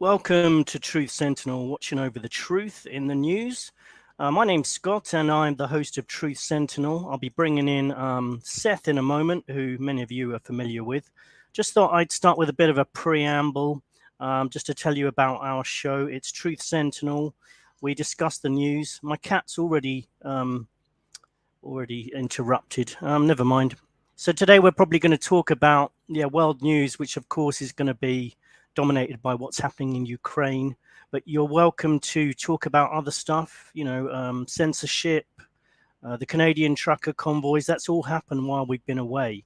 Welcome to Truth Sentinel, watching over the truth in the news. My name's Scott, and I'm the host of Truth Sentinel. I'll be bringing in Seth in a moment, who many of you are familiar with. Just thought I'd start with a bit of a preamble, just to tell you about our show. It's Truth Sentinel. We discuss the news. My cat's already interrupted. Never mind. So today we're probably going to talk about world news, which of course is going to be dominated by what's happening in Ukraine, but you're welcome to talk about other stuff, censorship, the Canadian trucker convoys. That's all happened while we've been away.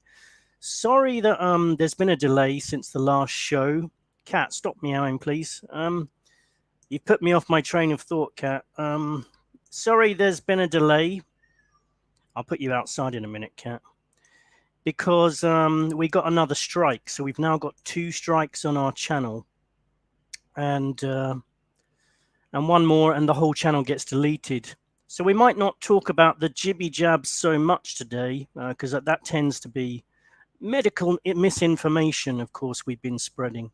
Sorry that there's been a delay since the last show. Cat, stop meowing, please. You've put me off my train of thought, Cat. Sorry there's been a delay. I'll put you outside in a minute, Cat. Because we got another strike. So we've now got 2 strikes on our channel. And one more and the whole channel gets deleted. So we might not talk about the jibby jabs so much today, because that tends to be medical misinformation, of course, we've been spreading.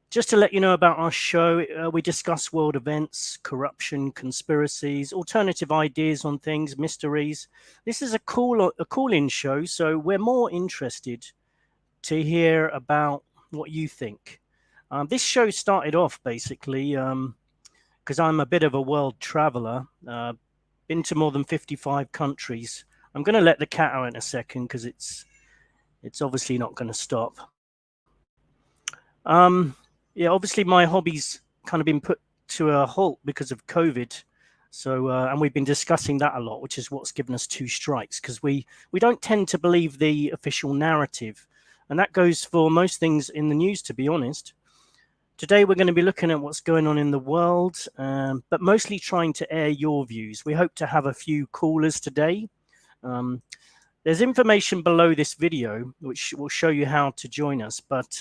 Just to let you know about our show, we discuss world events, corruption, conspiracies, alternative ideas on things, mysteries. This is a call-in show, so we're more interested to hear about what you think. This show started off basically because I'm a bit of a world traveler, been to more than 55 countries. I'm going to let the cat out in a second because it's obviously not going to stop. Yeah, obviously my hobby's kind of been put to a halt because of COVID. So, and we've been discussing that a lot, which is what's given us 2 strikes, because we don't tend to believe the official narrative. And that goes for most things in the news, to be honest. Today, we're going to be looking at what's going on in the world, but mostly trying to air your views. We hope to have a few callers today. There's information below this video, which will show you how to join us. But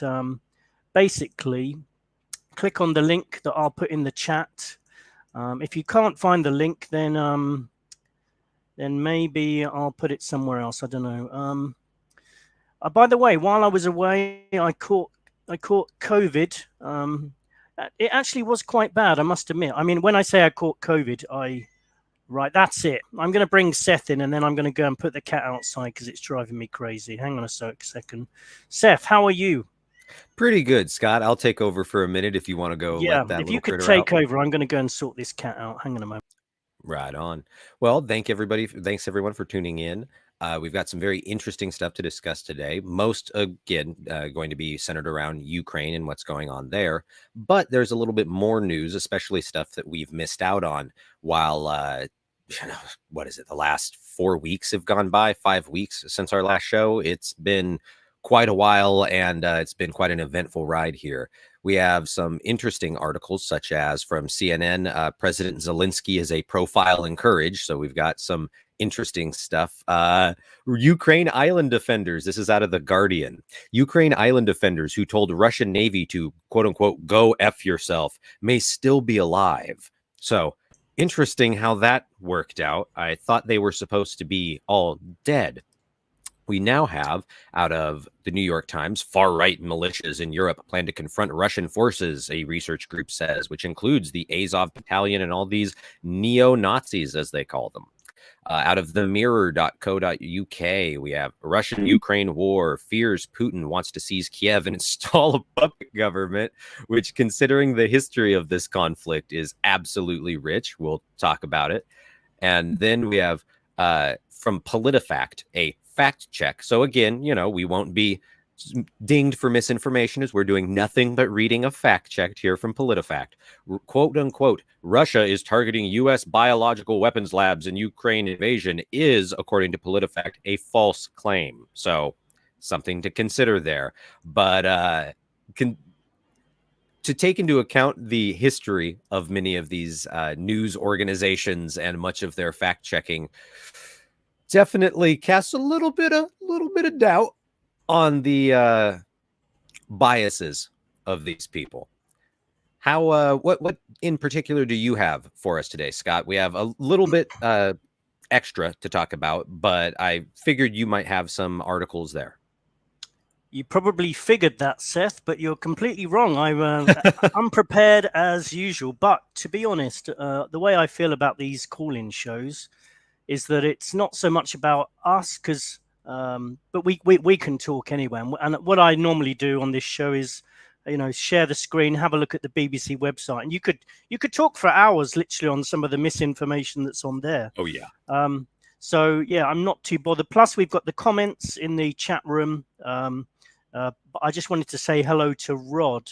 basically, click on the link that I'll put in the chat. If you can't find the link, then maybe I'll put it somewhere else. I don't know. By the way, while I was away, I caught COVID. It actually was quite bad, I must admit. I mean, when I say I caught COVID, right, that's it. I'm going to bring Seth in, and then I'm going to go and put the cat outside because it's driving me crazy. Hang on a second. Seth, how are you? Pretty good, Scott. I'll take over for a minute if you want to go. Yeah, let that if you could critter take out. over, I'm going to go and sort this cat out. Hang on a moment. Right on. Well, thanks everyone for tuning in. We've got some very interesting stuff to discuss today. Most, again, going to be centered around Ukraine and what's going on there. But there's a little bit more news, especially stuff that we've missed out on while, what is it? The last 4 weeks have gone by, 5 weeks since our last show. It's been quite a while, and it's been quite an eventful ride here. We have some interesting articles, such as from CNN, President Zelensky is a profile in courage. So we've got some interesting stuff. Ukraine island defenders. This is out of The Guardian. Ukraine island defenders who told Russian Navy to, quote unquote, go F yourself may still be alive. So interesting how that worked out. I thought they were supposed to be all dead. We now have, out of the New York Times, far-right militias in Europe plan to confront Russian forces, a research group says, which includes the Azov Battalion and all these neo-Nazis, as they call them. Out of the mirror.co.uk, we have Russian-Ukraine war, fears Putin wants to seize Kiev and install a puppet government, which, considering the history of this conflict, is absolutely rich. We'll talk about it. And then we have, from PolitiFact, a fact check. So again, we won't be dinged for misinformation, as we're doing nothing but reading a fact check here from PolitiFact. Quote unquote, Russia is targeting U.S. biological weapons labs in Ukraine invasion is, according to PolitiFact, a false claim. So something to consider there. But to take into account the history of many of these news organizations and much of their fact checking, definitely casts a little bit of doubt on the biases of these people. How what in particular do you have for us today, Scott? We have a little bit extra to talk about, but I figured you might have some articles there. You probably figured that, Seth, but you're completely wrong. I'm unprepared as usual. But to be honest, the way I feel about these call-in shows is that it's not so much about us, because but we can talk anyway. And what I normally do on this show is, share the screen, have a look at the BBC website, and you could talk for hours, literally, on some of the misinformation that's on there. Oh yeah. So yeah, I'm not too bothered. Plus, we've got the comments in the chat room. But I just wanted to say hello to Rod.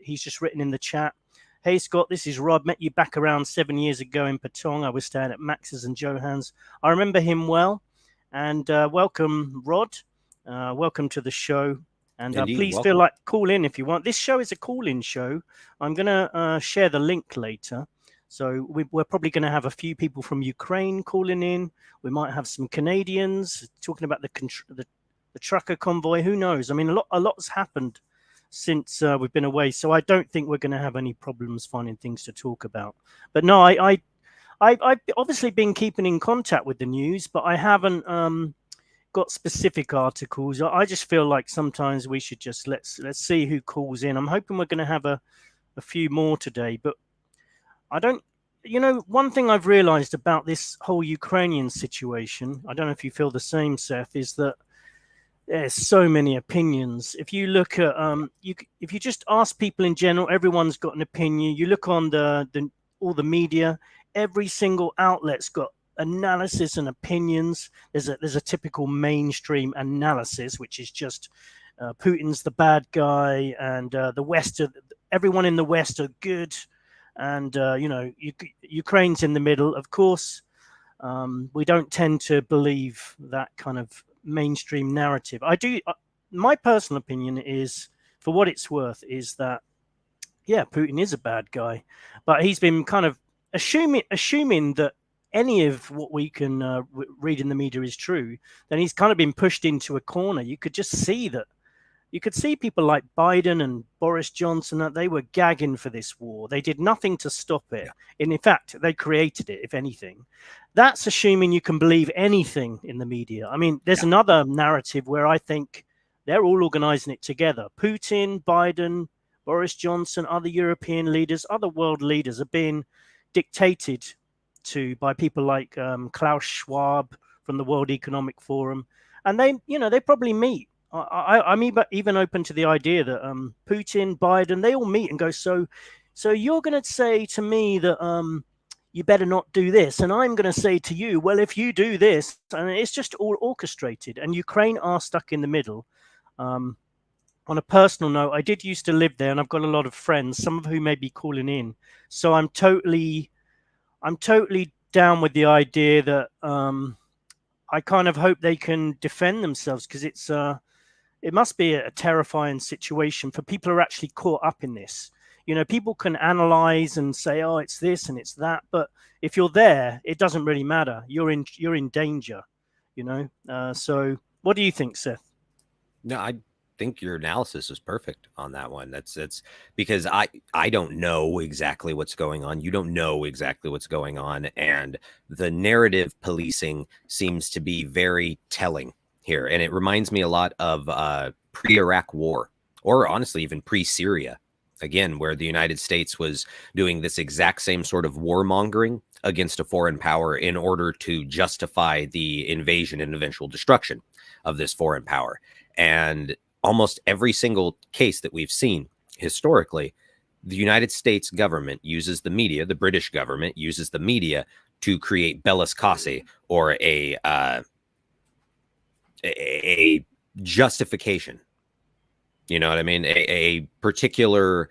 He's just written in the chat. Hey, Scott, this is Rod. Met you back around 7 years ago in Patong. I was staying at Max's and Johan's. I remember him well. And welcome, Rod. Welcome to the show. And please feel like call in if you want. This show is a call-in show. I'm going to share the link later. So we're probably going to have a few people from Ukraine calling in. We might have some Canadians talking about the trucker convoy. Who knows? I mean, a lot's happened since we've been away, so I don't think we're going to have any problems finding things to talk about. But no, I've obviously been keeping in contact with the news, but I haven't got specific articles. I just feel like sometimes we should just let's see who calls in. I'm hoping we're going to have a few more today, but I don't. One thing I've realized about this whole Ukrainian situation, I don't know if you feel the same, Seth, is that there's so many opinions. If you look at if you just ask people in general, everyone's got an opinion. You look on all the media, every single outlet's got analysis and opinions. There's a typical mainstream analysis, which is just Putin's the bad guy, and the West, everyone in the West are good, and Ukraine's in the middle. Of course, we don't tend to believe that kind of mainstream narrative. I do. My personal opinion is, for what it's worth, is that Putin is a bad guy, but he's been kind of assuming that any of what we can read in the media is true. Then he's kind of been pushed into a corner. You could just see that. You could see people like Biden and Boris Johnson, that they were gagging for this war. They did nothing to stop it. Yeah. And in fact, they created it, if anything. That's assuming you can believe anything in the media. I mean, there's another narrative where I think they're all organizing it together. Putin, Biden, Boris Johnson, other European leaders, other world leaders are being dictated to by people like Klaus Schwab from the World Economic Forum. And they probably meet. I'm even open to the idea that Putin, Biden, they all meet and go, so you're going to say to me that you better not do this, and I'm going to say to you, well, if you do this, and it's just all orchestrated. And Ukraine are stuck in the middle. On a personal note, I did used to live there, and I've got a lot of friends, some of whom may be calling in. So I'm totally down with the idea that I kind of hope they can defend themselves, because it must be a terrifying situation for people who are actually caught up in this. People can analyze and say, oh, it's this and it's that. But if you're there, it doesn't really matter. You're in danger, So what do you think, Seth? No, I think your analysis is perfect on that one. That's because I don't know exactly what's going on. You don't know exactly what's going on. And the narrative policing seems to be very telling here. And it reminds me a lot of pre-Iraq war, or honestly, even pre-Syria, again, where the United States was doing this exact same sort of warmongering against a foreign power in order to justify the invasion and eventual destruction of this foreign power. And almost every single case that we've seen historically, the United States government uses the media, the British government uses the media to create bellicosity, or a justification. You know what I mean? A particular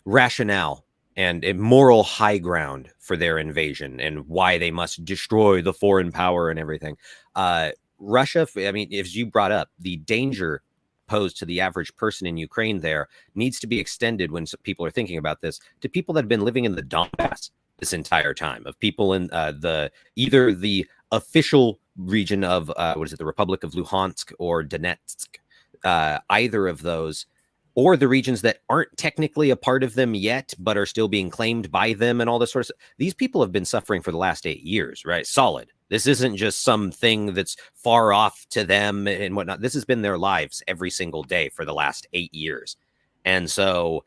rationale and a moral high ground for their invasion and why they must destroy the foreign power and everything. Russia, I mean, as you brought up, the danger posed to the average person in Ukraine there needs to be extended, when people are thinking about this, to people that have been living in the Donbass this entire time, of people in either the official region of the Republic of Luhansk or Donetsk, either of those, or the regions that aren't technically a part of them yet, but are still being claimed by them and all this sort of stuff. These people have been suffering for the last 8 years, right? Solid This isn't just something that's far off to them and whatnot. This has been their lives every single day for the last 8 years. And so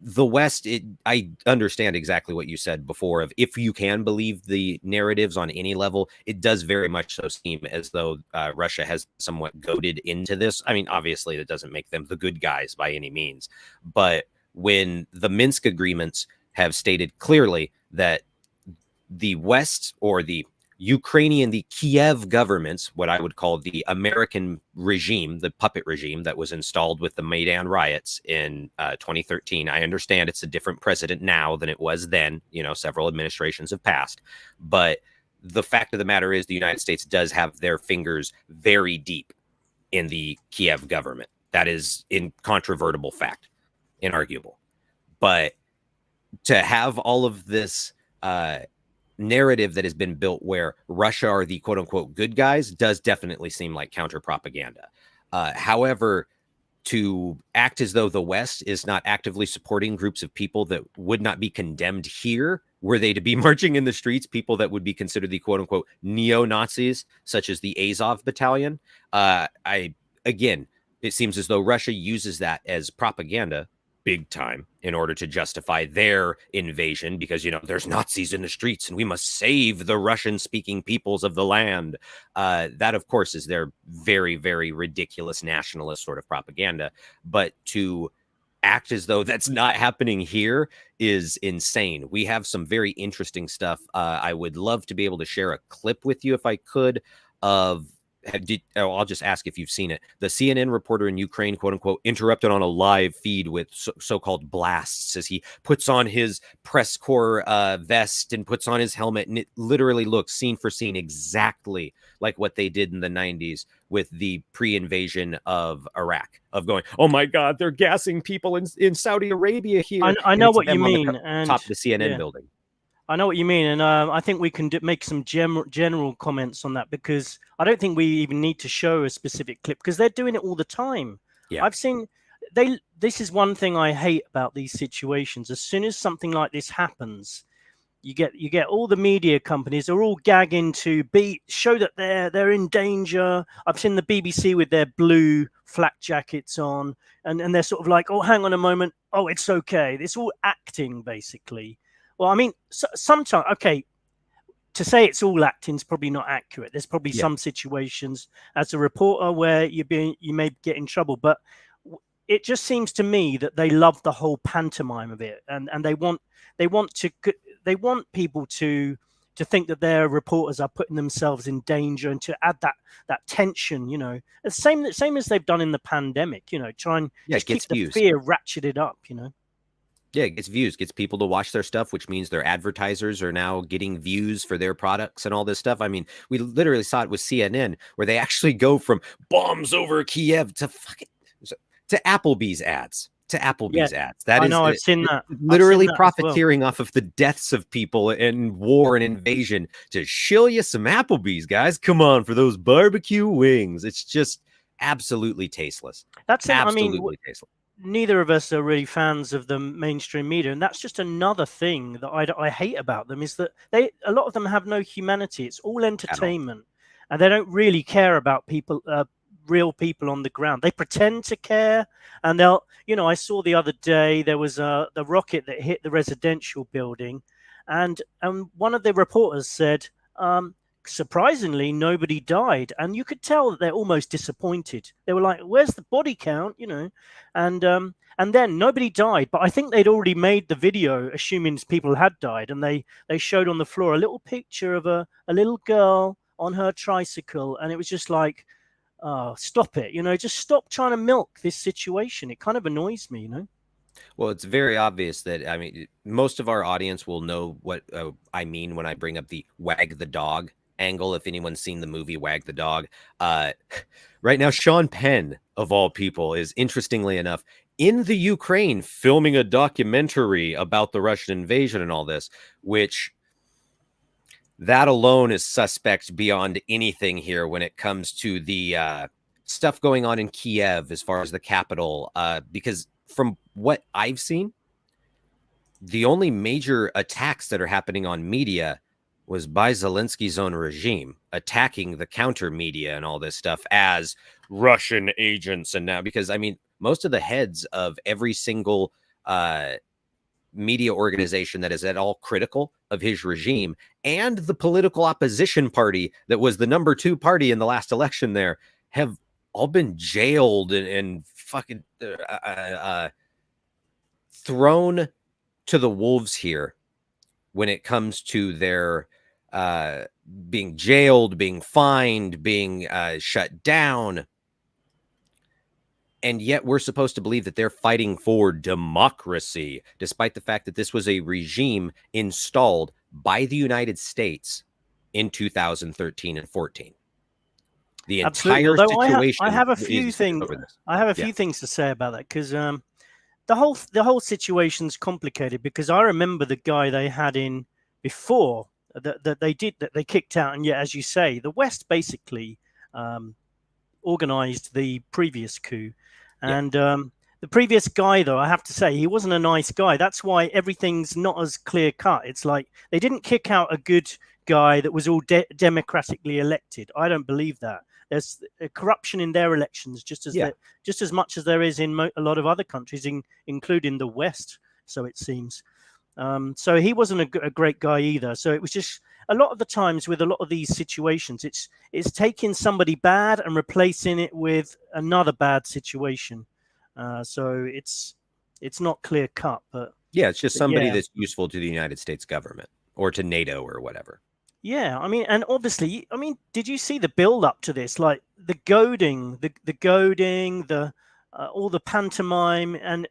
the West, I understand exactly what you said before of if you can believe the narratives on any level, it does very much so seem as though Russia has somewhat goaded into this. I mean, obviously, that doesn't make them the good guys by any means. But when the Minsk agreements have stated clearly that the West or the Ukrainian, the Kiev governments, what I would call the American regime, the puppet regime that was installed with the Maidan riots in 2013. I understand it's a different president now than it was then. You know, several administrations have passed. But the fact of the matter is the United States does have their fingers very deep in the Kiev government. That is incontrovertible fact, inarguable. But to have all of this narrative that has been built where Russia are the quote unquote good guys does definitely seem like counter propaganda. However, to act as though the West is not actively supporting groups of people that would not be condemned here, were they to be marching in the streets, people that would be considered the quote unquote neo-Nazis, such as the Azov battalion. Again, it seems as though Russia uses that as propaganda big time in order to justify their invasion because, you know, there's Nazis in the streets and we must save the Russian speaking peoples of the land. That, of course, is their very, very ridiculous nationalist sort of propaganda. But to act as though that's not happening here is insane. We have some very interesting stuff. I would love to be able to share a clip with you if I could of I'll just ask if you've seen it. The CNN reporter in Ukraine, quote unquote, interrupted on a live feed with so-called blasts as he puts on his press corps vest and puts on his helmet. And it literally looks scene for scene exactly like what they did in the 90s with the pre-invasion of Iraq, of going, oh my God, they're gassing people in Saudi Arabia here. I know what you mean. And top of the CNN building. I know what you mean, and I think we can make some general comments on that because I don't think we even need to show a specific clip because they're doing it all the time. Yeah. I've seen this is one thing I hate about these situations. As soon as something like this happens, you get all the media companies are all gagging to show that they're in danger. I've seen the BBC with their blue flak jackets on, and they're sort of like, oh, hang on a moment, oh, it's okay. It's all acting basically. Well, I mean, sometimes, okay, to say it's all acting is probably not accurate. There's probably some situations as a reporter where you may get in trouble, but it just seems to me that they love the whole pantomime of it, and they want people to think that their reporters are putting themselves in danger and to add that tension, you know, the same as they've done in the pandemic, you know, try and just keep the fear ratcheted up, you know. Yeah, it gets views, gets people to watch their stuff, which means their advertisers are now getting views for their products and all this stuff. I mean, we literally saw it with CNN where they actually go from bombs over Kiev to Applebee's ads. Ads. That I know, I've seen that. Literally profiteering off of the deaths of people and war and invasion to shill you some Applebee's, guys. Come on, for those barbecue wings. It's just absolutely tasteless. That's it. Absolutely tasteless. Neither of us are really fans of the mainstream media, and that's just another thing that I hate about them is that a lot of them have no humanity. It's all entertainment, and they don't really care about people, real people on the ground. They pretend to care, and they'll, you know, I saw the other day there was the rocket that hit the residential building, and one of the reporters said, surprisingly, nobody died, and you could tell that they're almost disappointed. They were like, "Where's the body count?" You know, and then nobody died. But I think they'd already made the video assuming people had died, and they showed on the floor a little picture of a little girl on her tricycle, and it was just like, oh, stop it, you know, just stop trying to milk this situation. It kind of annoys me, you know. Well, it's very obvious that, I mean, most of our audience will know what I mean when I bring up the wag the dog angle. If anyone's seen the movie Wag the Dog, right now, Sean Penn, of all people, is interestingly enough in the Ukraine filming a documentary about the Russian invasion and all this, which that alone is suspect beyond anything here when it comes to the stuff going on in Kiev as far as the capital, because from what I've seen, the only major attacks that are happening on media was by Zelensky's own regime, attacking the counter media and all this stuff as Russian agents. And now, because I mean, most of the heads of every single media organization that is at all critical of his regime and the political opposition party that was the number 2 party in the last election there have all been jailed and fucking thrown to the wolves here when it comes to their being jailed, being fined, being shut down. And yet we're supposed to believe that they're fighting for democracy, despite the fact that this was a regime installed by the United States in 2013 and 14. The entire situation. I have a few things. I have a few things to say about that, because the whole situation's complicated, because I remember the guy they had in before that they kicked out, and yet, as you say, the West basically organized the previous coup. And the previous guy, though, I have to say, he wasn't a nice guy. That's why everything's not as clear cut. It's like they didn't kick out a good guy that was all democratically elected. I don't believe that. There's corruption in their elections just as much as there is in a lot of other countries, including the West. So it seems. So he wasn't a great guy either. So it was just a lot of the times with a lot of these situations, it's taking somebody bad and replacing it with another bad situation. So it's not clear cut, but yeah, it's just somebody that's useful to the United States government or to NATO or whatever. Yeah, I mean, and obviously, I mean, did you see the build up to this? Like the goading, all the pantomime, and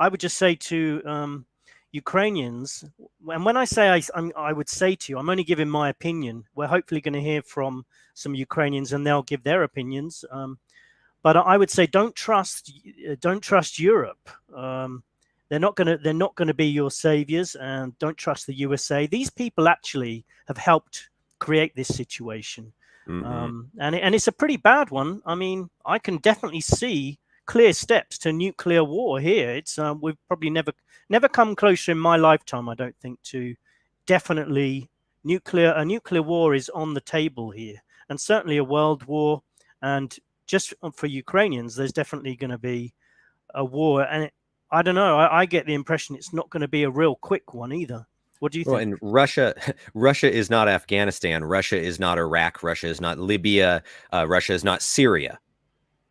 I would just say to Ukrainians, and when I say I would say to you, I'm only giving my opinion. We're hopefully going to hear from some Ukrainians, and they'll give their opinions. But I would say don't trust Europe. They're not going to be your saviors, and don't trust the USA. These people actually have helped create this situation, and it's a pretty bad one. I mean, I can definitely see clear steps to nuclear war here. It's we've probably never come closer in my lifetime, I don't think, to definitely a nuclear war is on the table here, and certainly a world war. And just for Ukrainians, there's definitely going to be a war, and I don't know. I get the impression it's not going to be a real quick one either. What do you think? And Russia is not Afghanistan. Russia is not Iraq. Russia is not Libya. Russia is not Syria.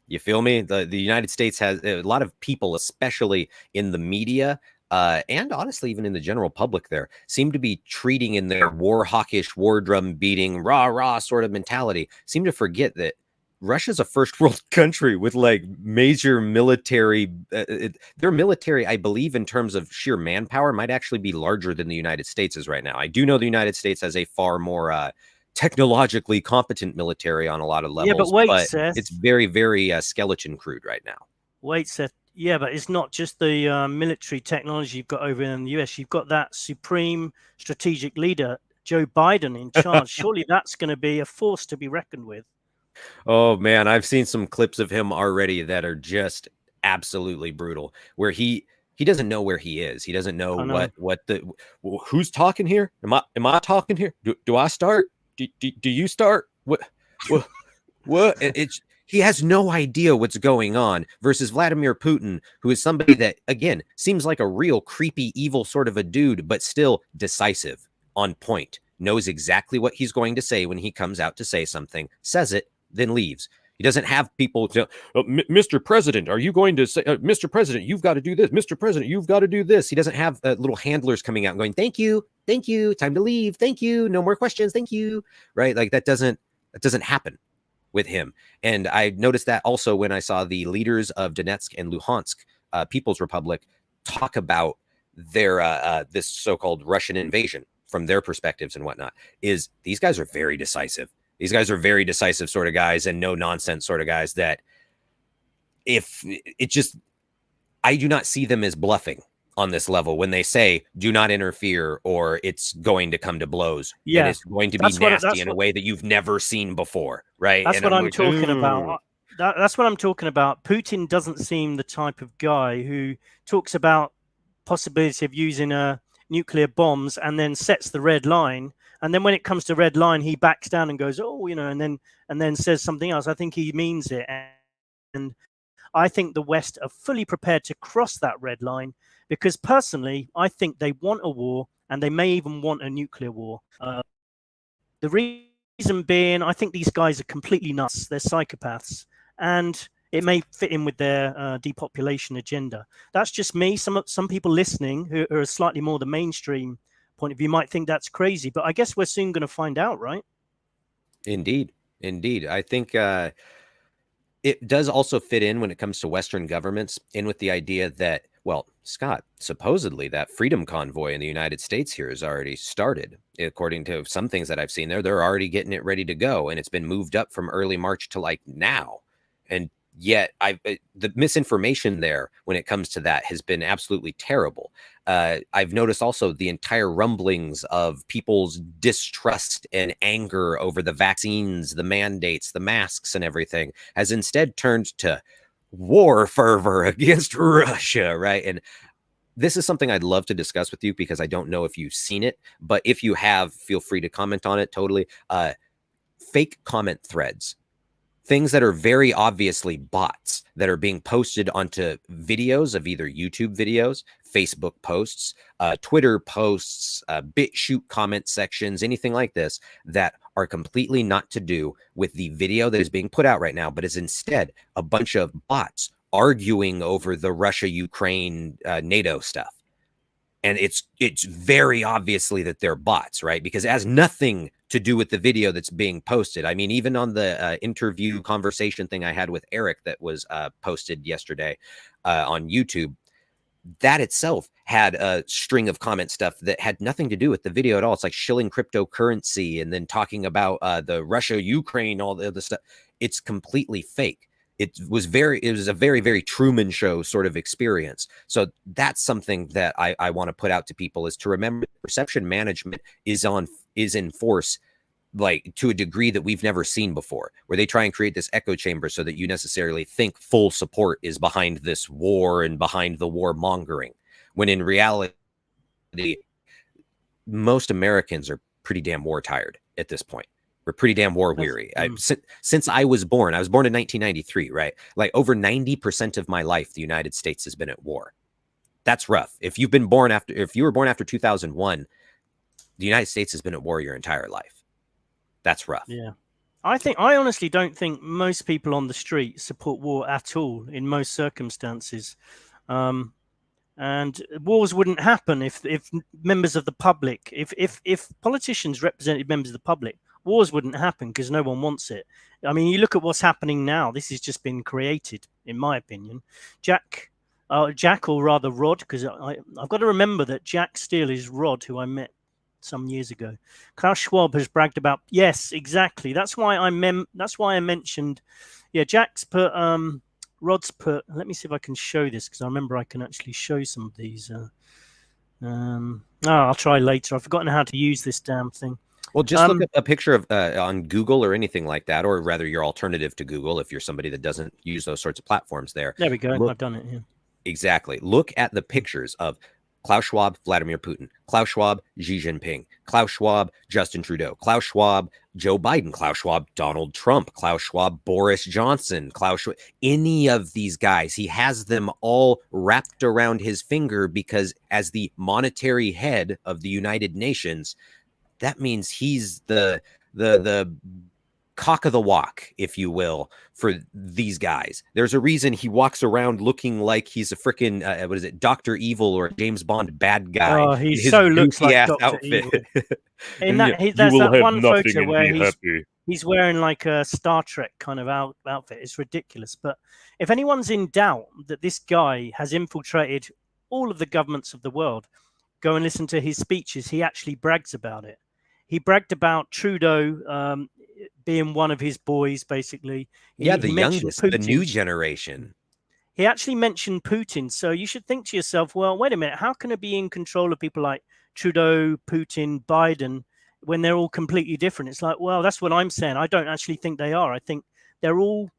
You feel me? The United States has a lot of people, especially in the media, and honestly, even in the general public there, seem to be treating in their war hawkish, war drum beating, rah, rah sort of mentality, seem to forget that Russia's a first world country with like major military. Their military, I believe, in terms of sheer manpower, might actually be larger than the United States is right now. I do know the United States has a far more technologically competent military on a lot of levels. Yeah, but wait, Seth, it's very, very skeleton crude right now. Wait, Seth. Yeah, but it's not just the military technology you've got over in the US. You've got that supreme strategic leader, Joe Biden, in charge. Surely that's going to be a force to be reckoned with. Oh man, I've seen some clips of him already that are just absolutely brutal, where he doesn't know where he is. He doesn't know who's talking here. Am I talking here? Do I start? Do you start? What? He has no idea what's going on, versus Vladimir Putin, who is somebody that, again, seems like a real creepy, evil sort of a dude, but still decisive, on point, knows exactly what he's going to say when he comes out to say something, says it, then leaves. He doesn't have people to, Mr. President, are you going to say, Mr. President, you've got to do this. Mr. President, you've got to do this. He doesn't have little handlers coming out and going, thank you, time to leave, thank you, no more questions, thank you, right? Like that doesn't happen with him. And I noticed that also when I saw the leaders of Donetsk and Luhansk People's Republic talk about their this so-called Russian invasion from their perspectives and whatnot, is these guys are very decisive. These guys are very decisive sort of guys, and no nonsense sort of guys that I do not see them as bluffing on this level when they say do not interfere or it's going to come to blows. Yeah, and it's going to be nasty in a way that you've never seen before, right? That's what I'm talking about. That's what I'm talking about. Putin doesn't seem the type of guy who talks about possibility of using nuclear bombs and then sets the red line And then when it comes to red line, he backs down and goes, oh, and then says something else. I think he means it. And I think the West are fully prepared to cross that red line, because personally, I think they want a war, and they may even want a nuclear war. The reason being, I think these guys are completely nuts. They're psychopaths, and it may fit in with their depopulation agenda. That's just me. Some people listening who are slightly more the mainstream point of view might think that's crazy, but I guess we're soon going to find out, right? Indeed. I think it does also fit in when it comes to Western governments, in with the idea that, well, Scott, supposedly that freedom convoy in the United States here has already started. According to some things that I've seen there, they're already getting it ready to go, and it's been moved up from early March to like now. And yet the misinformation there when it comes to that has been absolutely terrible. I've noticed also the entire rumblings of people's distrust and anger over the vaccines, the mandates, the masks, and everything has instead turned to war fervor against Russia, right? And this is something I'd love to discuss with you, because I don't know if you've seen it, but if you have, feel free to comment on it. Totally. Fake comment threads, things that are very obviously bots that are being posted onto videos of either YouTube videos, Facebook posts, Twitter posts, BitChute comment sections, anything like this, that are completely not to do with the video that is being put out right now, but is instead a bunch of bots arguing over the Russia-Ukraine NATO stuff. And it's very obviously that they're bots, right? Because it has nothing to do with the video that's being posted. I mean, even on the interview conversation thing I had with Eric that was posted yesterday on YouTube, that itself had a string of comment stuff that had nothing to do with the video at all. It's like shilling cryptocurrency and then talking about the Russia-Ukraine, all the other stuff. It's completely fake. It was a very, very Truman Show sort of experience. So that's something that I want to put out to people, is to remember perception management is in force, like to a degree that we've never seen before, where they try and create this echo chamber so that you necessarily think full support is behind this war and behind the war mongering, when in reality, most Americans are pretty damn war tired at this point. We're pretty damn war weary. Since I was born in 1993, right? Like over 90% of my life, the United States has been at war. That's rough. If you were born after 2001, the United States has been at war your entire life. That's rough. Yeah. I honestly don't think most people on the street support war at all in most circumstances. And wars wouldn't happen if members of the public, if politicians represented members of the public, wars wouldn't happen, because no one wants it. I mean, you look at what's happening now. This has just been created, in my opinion. Jack, or rather Rod, because I've got to remember that Jack Steele is Rod, who I met some years ago. Klaus Schwab has bragged about. Yes, exactly. That's why I mentioned. Yeah, Jack's put. Rod's put. Let me see if I can show this, because I remember I can actually show some of these. I'll try later. I've forgotten how to use this damn thing. Well, just look at a picture of on Google or anything like that, or rather your alternative to Google if you're somebody that doesn't use those sorts of platforms there. There we go. I've done it here. Exactly. Look at the pictures of Klaus Schwab, Vladimir Putin, Klaus Schwab, Xi Jinping, Klaus Schwab, Justin Trudeau, Klaus Schwab, Joe Biden, Klaus Schwab, Donald Trump, Klaus Schwab, Boris Johnson, Klaus Schwab, any of these guys. He has them all wrapped around his finger, because as the monetary head of the United Nations, that means he's the cock of the walk, if you will, for these guys. There's a reason he walks around looking like he's a freaking what is it, Dr. Evil or James Bond bad guy. Oh, he so looks like Dr. Evil. In that, there's that one photo where he's wearing like a Star Trek kind of outfit. It's ridiculous. But if anyone's in doubt that this guy has infiltrated all of the governments of the world, go and listen to his speeches. He actually brags about it. He bragged about Trudeau being one of his boys, basically. The youngest, the new generation. He actually mentioned Putin. So you should think to yourself, well, wait a minute, how can it be in control of people like Trudeau, Putin, Biden, when they're all completely different? It's like, well, that's what I'm saying. I don't actually think they are. I think they're all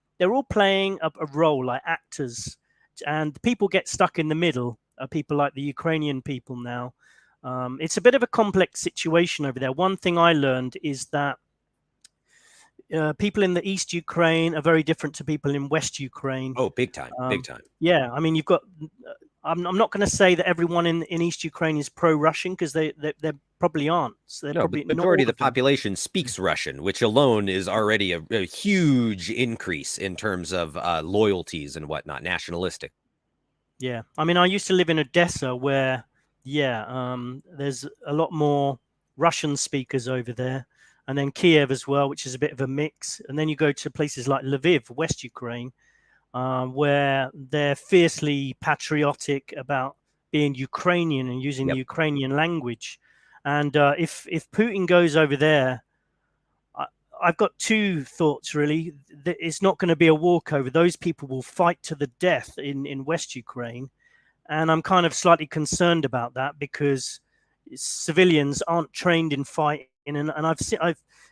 playing a role like actors, and people get stuck in the middle. People like the Ukrainian people now. It's a bit of a complex situation over there. One thing I learned is that people in the East Ukraine are very different to people in West Ukraine. Oh, big time, big time. Yeah, I mean, you've got. I'm not going to say that everyone in East Ukraine is pro-Russian, because they probably aren't. So they're No, probably but the not majority all of the population speaks Russian, which alone is already a huge increase in terms of loyalties and whatnot, nationalistic. Yeah, I mean, I used to live in Odessa, where, there's a lot more Russian speakers over there, and then Kiev as well, which is a bit of a mix. And then you go to places like Lviv, West Ukraine, where they're fiercely patriotic about being Ukrainian and using the Yep. Ukrainian language. And if Putin goes over there, I've got two thoughts really. It's not going to be a walkover. Those people will fight to the death in West Ukraine, and I'm kind of slightly concerned about that, because civilians aren't trained in fighting. And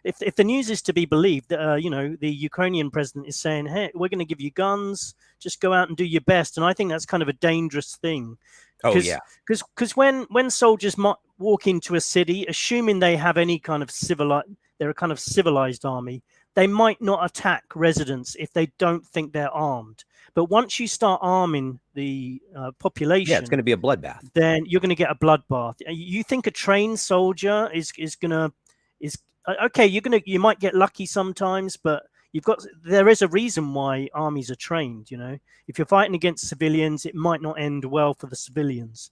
if the news is to be believed, the Ukrainian president is saying, "Hey, we're going to give you guns. Just go out and do your best." And I think that's kind of a dangerous thing. Oh yeah. Because when soldiers might walk into a city, assuming they have any kind of they're a kind of civilized army, they might not attack residents if they don't think they're armed. But once you start arming the population, Yeah, it's going to be a bloodbath. then you're going to get a bloodbath. You think a trained soldier is okay? You might get lucky sometimes, but there is a reason why armies are trained. If you're fighting against civilians, it might not end well for the civilians.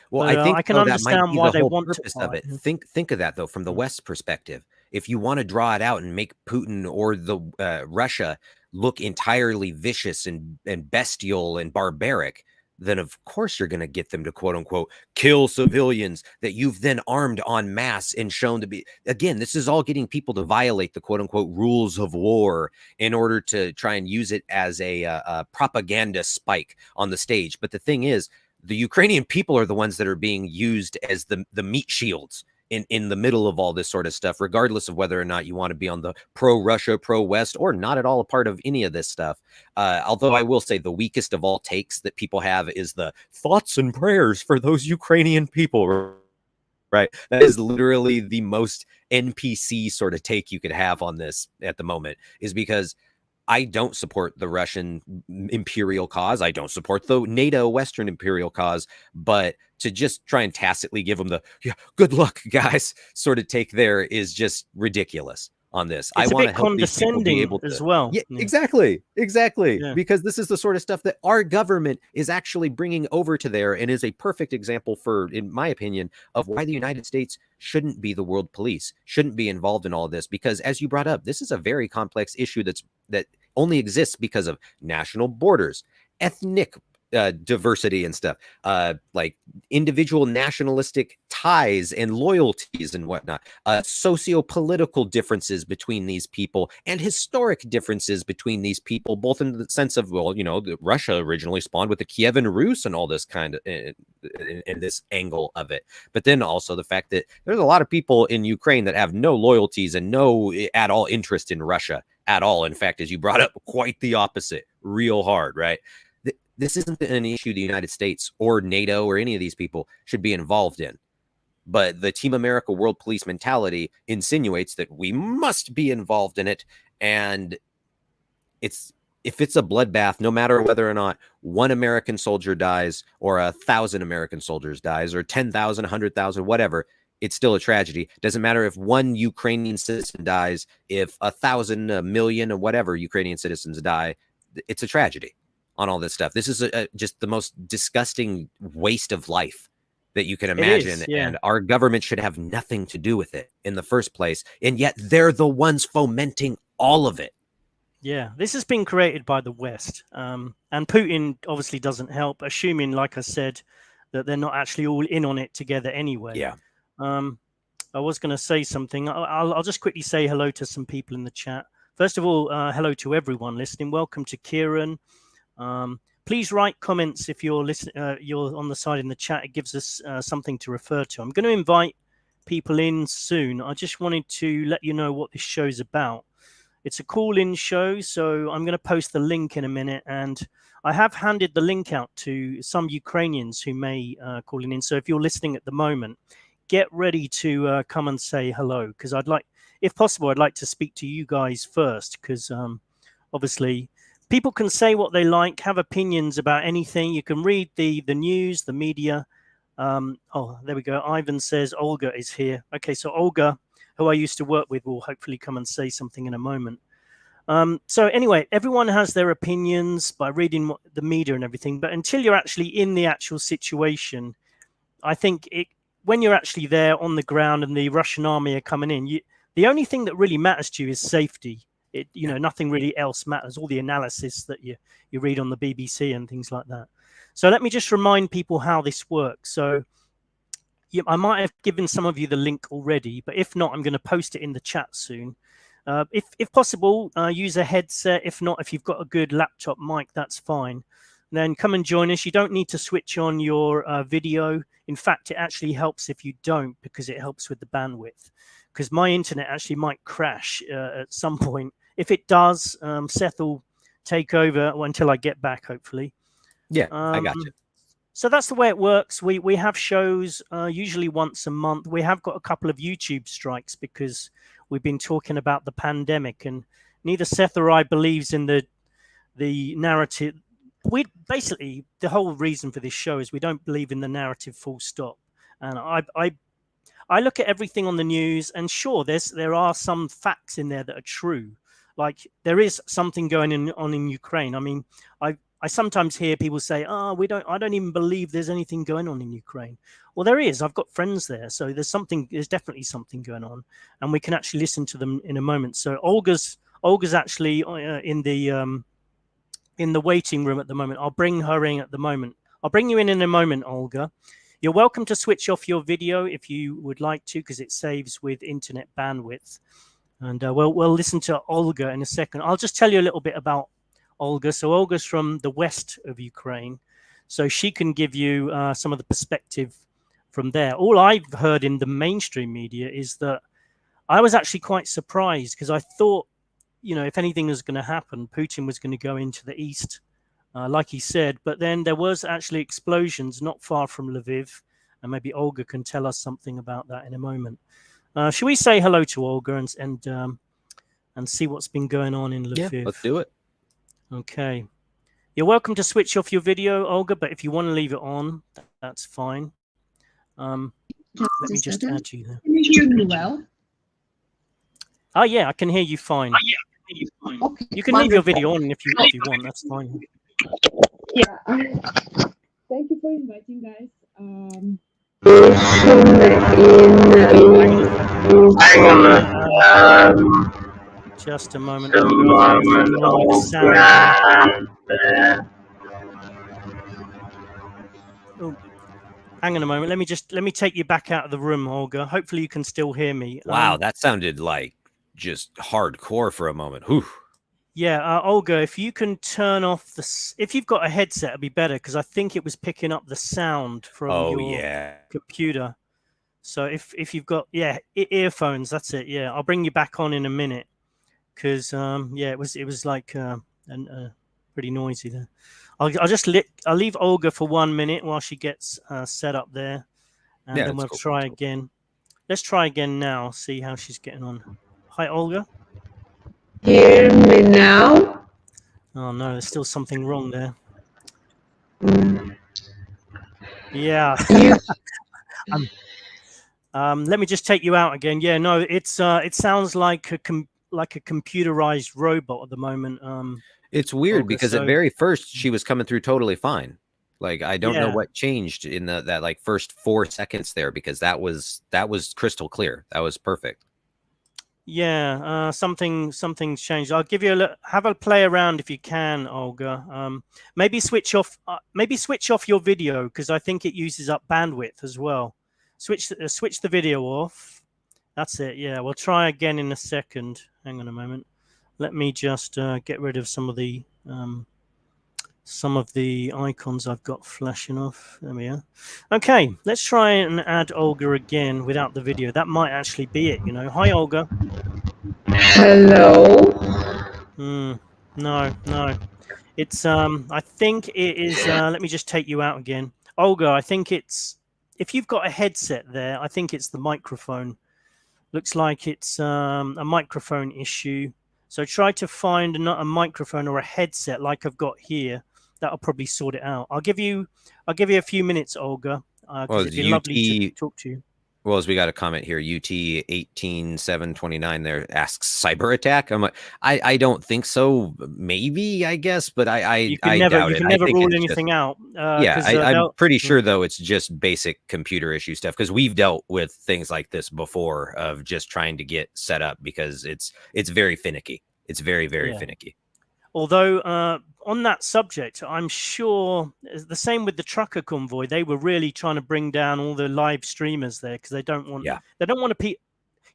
Well, But I think I can that might understand be why the they whole want to purpose of fight. it. Think of that though from the West perspective. If you want to draw it out and make Putin or the Russia look entirely vicious and bestial and barbaric, then of course you're going to get them to quote unquote kill civilians that you've then armed en masse and shown to be. Again, this is all getting people to violate the quote unquote rules of war in order to try and use it as a propaganda spike on the stage. But the thing is, the Ukrainian people are the ones that are being used as the meat shields in the middle of all this sort of stuff, regardless of whether or not you want to be on the pro-Russia, pro-West, or not at all a part of any of this stuff. Although I will say the weakest of all takes that people have is the thoughts and prayers for those Ukrainian people, right? That is literally the most NPC sort of take you could have on this at the moment, is because I don't support the Russian imperial cause. I don't support the NATO Western imperial cause, but to just try and tacitly give them the good luck, guys, sort of take there is just ridiculous on this. It's I want to a bit help these people be condescending able to. as well. Yeah, exactly. Yeah. Because this is the sort of stuff that our government is actually bringing over to there, and is a perfect example for, in my opinion, of why the United States shouldn't be the world police, shouldn't be involved in all of this. Because as you brought up, this is a very complex issue that only exists because of national borders, ethnic diversity and stuff, like individual nationalistic ties and loyalties and whatnot, socio-political differences between these people, and historic differences between these people, both in the sense of, well, Russia originally spawned with the Kievan Rus and all this kind of in this angle of it. But then also the fact that there's a lot of people in Ukraine that have no loyalties and no at all interest in Russia at all. In fact, as you brought up, quite the opposite, real hard, right? This isn't an issue the United States or NATO or any of these people should be involved in. But the Team America World Police mentality insinuates that we must be involved in it. And if it's a bloodbath, no matter whether or not one American soldier dies or 1,000 American soldiers dies or 10,000, 100,000, whatever, it's still a tragedy. Doesn't matter if one Ukrainian citizen dies, if 1,000, a million, or whatever Ukrainian citizens die, it's a tragedy on all this stuff. This is just the most disgusting waste of life that you can imagine. Yeah. And our government should have nothing to do with it in the first place. And yet they're the ones fomenting all of it. Yeah, this has been created by the West. And Putin obviously doesn't help, assuming, like I said, that they're not actually all in on it together anyway. Yeah. I was going to say something. I'll just quickly say hello to some people in the chat. First of all, hello to everyone listening. Welcome to Kieran. Please write comments if you're you're on the side in the chat. It gives us something to refer to. I'm going to invite people in soon. I just wanted to let you know what this show's about. It's a call-in show, so I'm going to post the link in a minute, and I have handed the link out to some Ukrainians who may call in. So if you're listening at the moment, get ready to come and say hello, because I'd like, if possible, I'd like to speak to you guys first, because obviously people can say what they like, have opinions about anything. You can read the news, the media. Oh, there we go. Ivan says Olga is here. Okay, so Olga, who I used to work with, will hopefully come and say something in a moment. So anyway, everyone has their opinions by reading the media and everything, but until you're actually in the actual situation, I think when you're actually there on the ground and the Russian army are coming in, the only thing that really matters to you is safety. Nothing really else matters. All the analysis that you read on the BBC and things like that. So let me just remind people how this works. So I might have given some of you the link already, but if not, I'm going to post it in the chat soon. If possible, use a headset. If not, if you've got a good laptop mic, that's fine. Then come and join us. You don't need to switch on your video. In fact, it actually helps if you don't, because it helps with the bandwidth. Because my internet actually might crash at some point. If it does, Seth will take over until I get back, hopefully. Yeah, I got you. So that's the way it works. We have shows usually once a month. We have got a couple of YouTube strikes because we've been talking about the pandemic, and neither Seth or I believes in the narrative. We basically, the whole reason for this show is we don't believe in the narrative, full stop. And I look at everything on the news, and sure, there are some facts in there that are true. Like there is something going on in Ukraine. I mean, I sometimes hear people say, "Oh, I don't even believe there's anything going on in Ukraine." Well, there is. I've got friends there, so there's definitely something going on, and we can actually listen to them in a moment. So Olga's actually in the waiting room at the moment. I'll bring her in at the moment. I'll bring you in a moment, Olga. You're welcome to switch off your video if you would like to, because it saves with internet bandwidth. And we'll listen to Olga in a second. I'll just tell you a little bit about Olga. So Olga's from the west of Ukraine, so she can give you some of the perspective from there. All I've heard in the mainstream media is that I was actually quite surprised, because I thought, if anything was going to happen, Putin was going to go into the east, like he said. But then there was actually explosions not far from Lviv, and maybe Olga can tell us something about that in a moment. Should we say hello to Olga and see what's been going on in Lviv? Yeah, let's do it. Okay. You're welcome to switch off your video, Olga, but if you want to leave it on, that's fine. Let me just add you there. Can you hear me well? Oh, yeah, I can hear you fine. Okay. You can leave your video on if you want, that's fine. Yeah. Thank you for inviting, guys. Just a moment. Oh, hang on a moment. Let me take you back out of the room, Olga. Hopefully you can still hear me. Wow, that sounded like just hardcore for a moment. Whew. Yeah, Olga, if you can turn off if you've got a headset, it'd be better, because I think it was picking up the sound from your computer. So if you've got earphones, that's it. Yeah, I'll bring you back on in a minute, because it was like pretty noisy there. I'll leave Olga for 1 minute while she gets set up there, and then we'll try again. Let's try again now. See how she's getting on. Hi, Olga. Hear me now? Oh no, there's still something wrong there. Yeah. Let me just take you out again. Yeah, no, it sounds like a computerized robot at the moment. It's weird, Olga, because at very first she was coming through totally fine. Like I don't know what changed in that like first 4 seconds there, because that was crystal clear. That was perfect. Yeah, something's changed. I'll give you have a play around if you can, Olga. Maybe switch off your video, because I think it uses up bandwidth as well. Switch the video off. That's it. Yeah, we'll try again in a second. Hang on a moment. Let me just get rid of some of the icons I've got flashing off. There we are. Okay, let's try and add Olga again without the video. That might actually be it, Hi, Olga. Hello? No. It's I think it is let me just take you out again. Olga, I think it's if you've got a headset there, I think it's the microphone. Looks like it's a microphone issue. So try to find a microphone or a headset like I've got here. That'll probably sort it out. I'll give you a few minutes, Olga, because it'd be lovely to talk to you. Well, as we got a comment here, UT 18729 there asks cyber attack. I'm like, I don't think so. Maybe, I guess, but I doubt it. You can never rule anything out. Yeah, I'm pretty sure though it's just basic computer issue stuff, because we've dealt with things like this before of just trying to get set up, because it's very finicky. It's very finicky. Although on that subject, I'm sure the same with the trucker convoy. They were really trying to bring down all the live streamers there because they don't want to.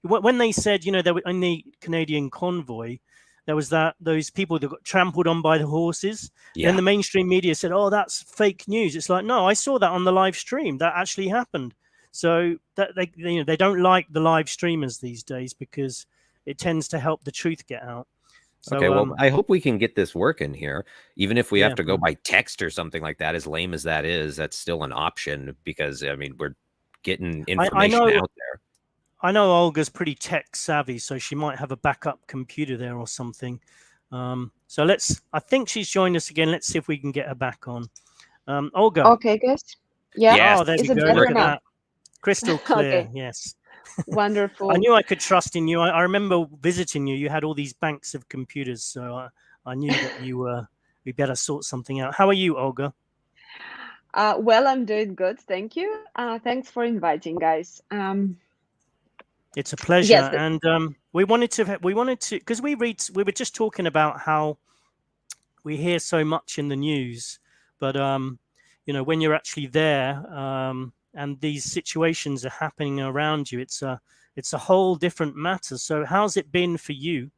When they said, they were in the Canadian convoy, there was those people that got trampled on by the horses. Yeah. And the mainstream media said, "Oh, that's fake news." It's like, no, I saw that on the live stream. That actually happened. So that they don't like the live streamers these days because it tends to help the truth get out. So, okay, well, I hope we can get this working here. Even if we have to go by text or something like that, as lame as that is, that's still an option, because, I mean, we're getting information out there. I know Olga's pretty tech savvy, so she might have a backup computer there or something. So I think she's joined us again. Let's see if we can get her back on. Olga. Okay, guys. Yeah. Yes. Oh, there we go. Look at that. Crystal clear. Okay. Yes. Wonderful. I knew I could trust in you. I remember visiting you. You had all these banks of computers, so I knew that we better sort something out. How are you, Olga? Well, I'm doing good. Thank you. Thanks for inviting, guys. It's a pleasure. Yes, and we wanted to, because we were just talking about how we hear so much in the news, but when you're actually there, and these situations are happening around you, it's a whole different matter. So how's it been for you?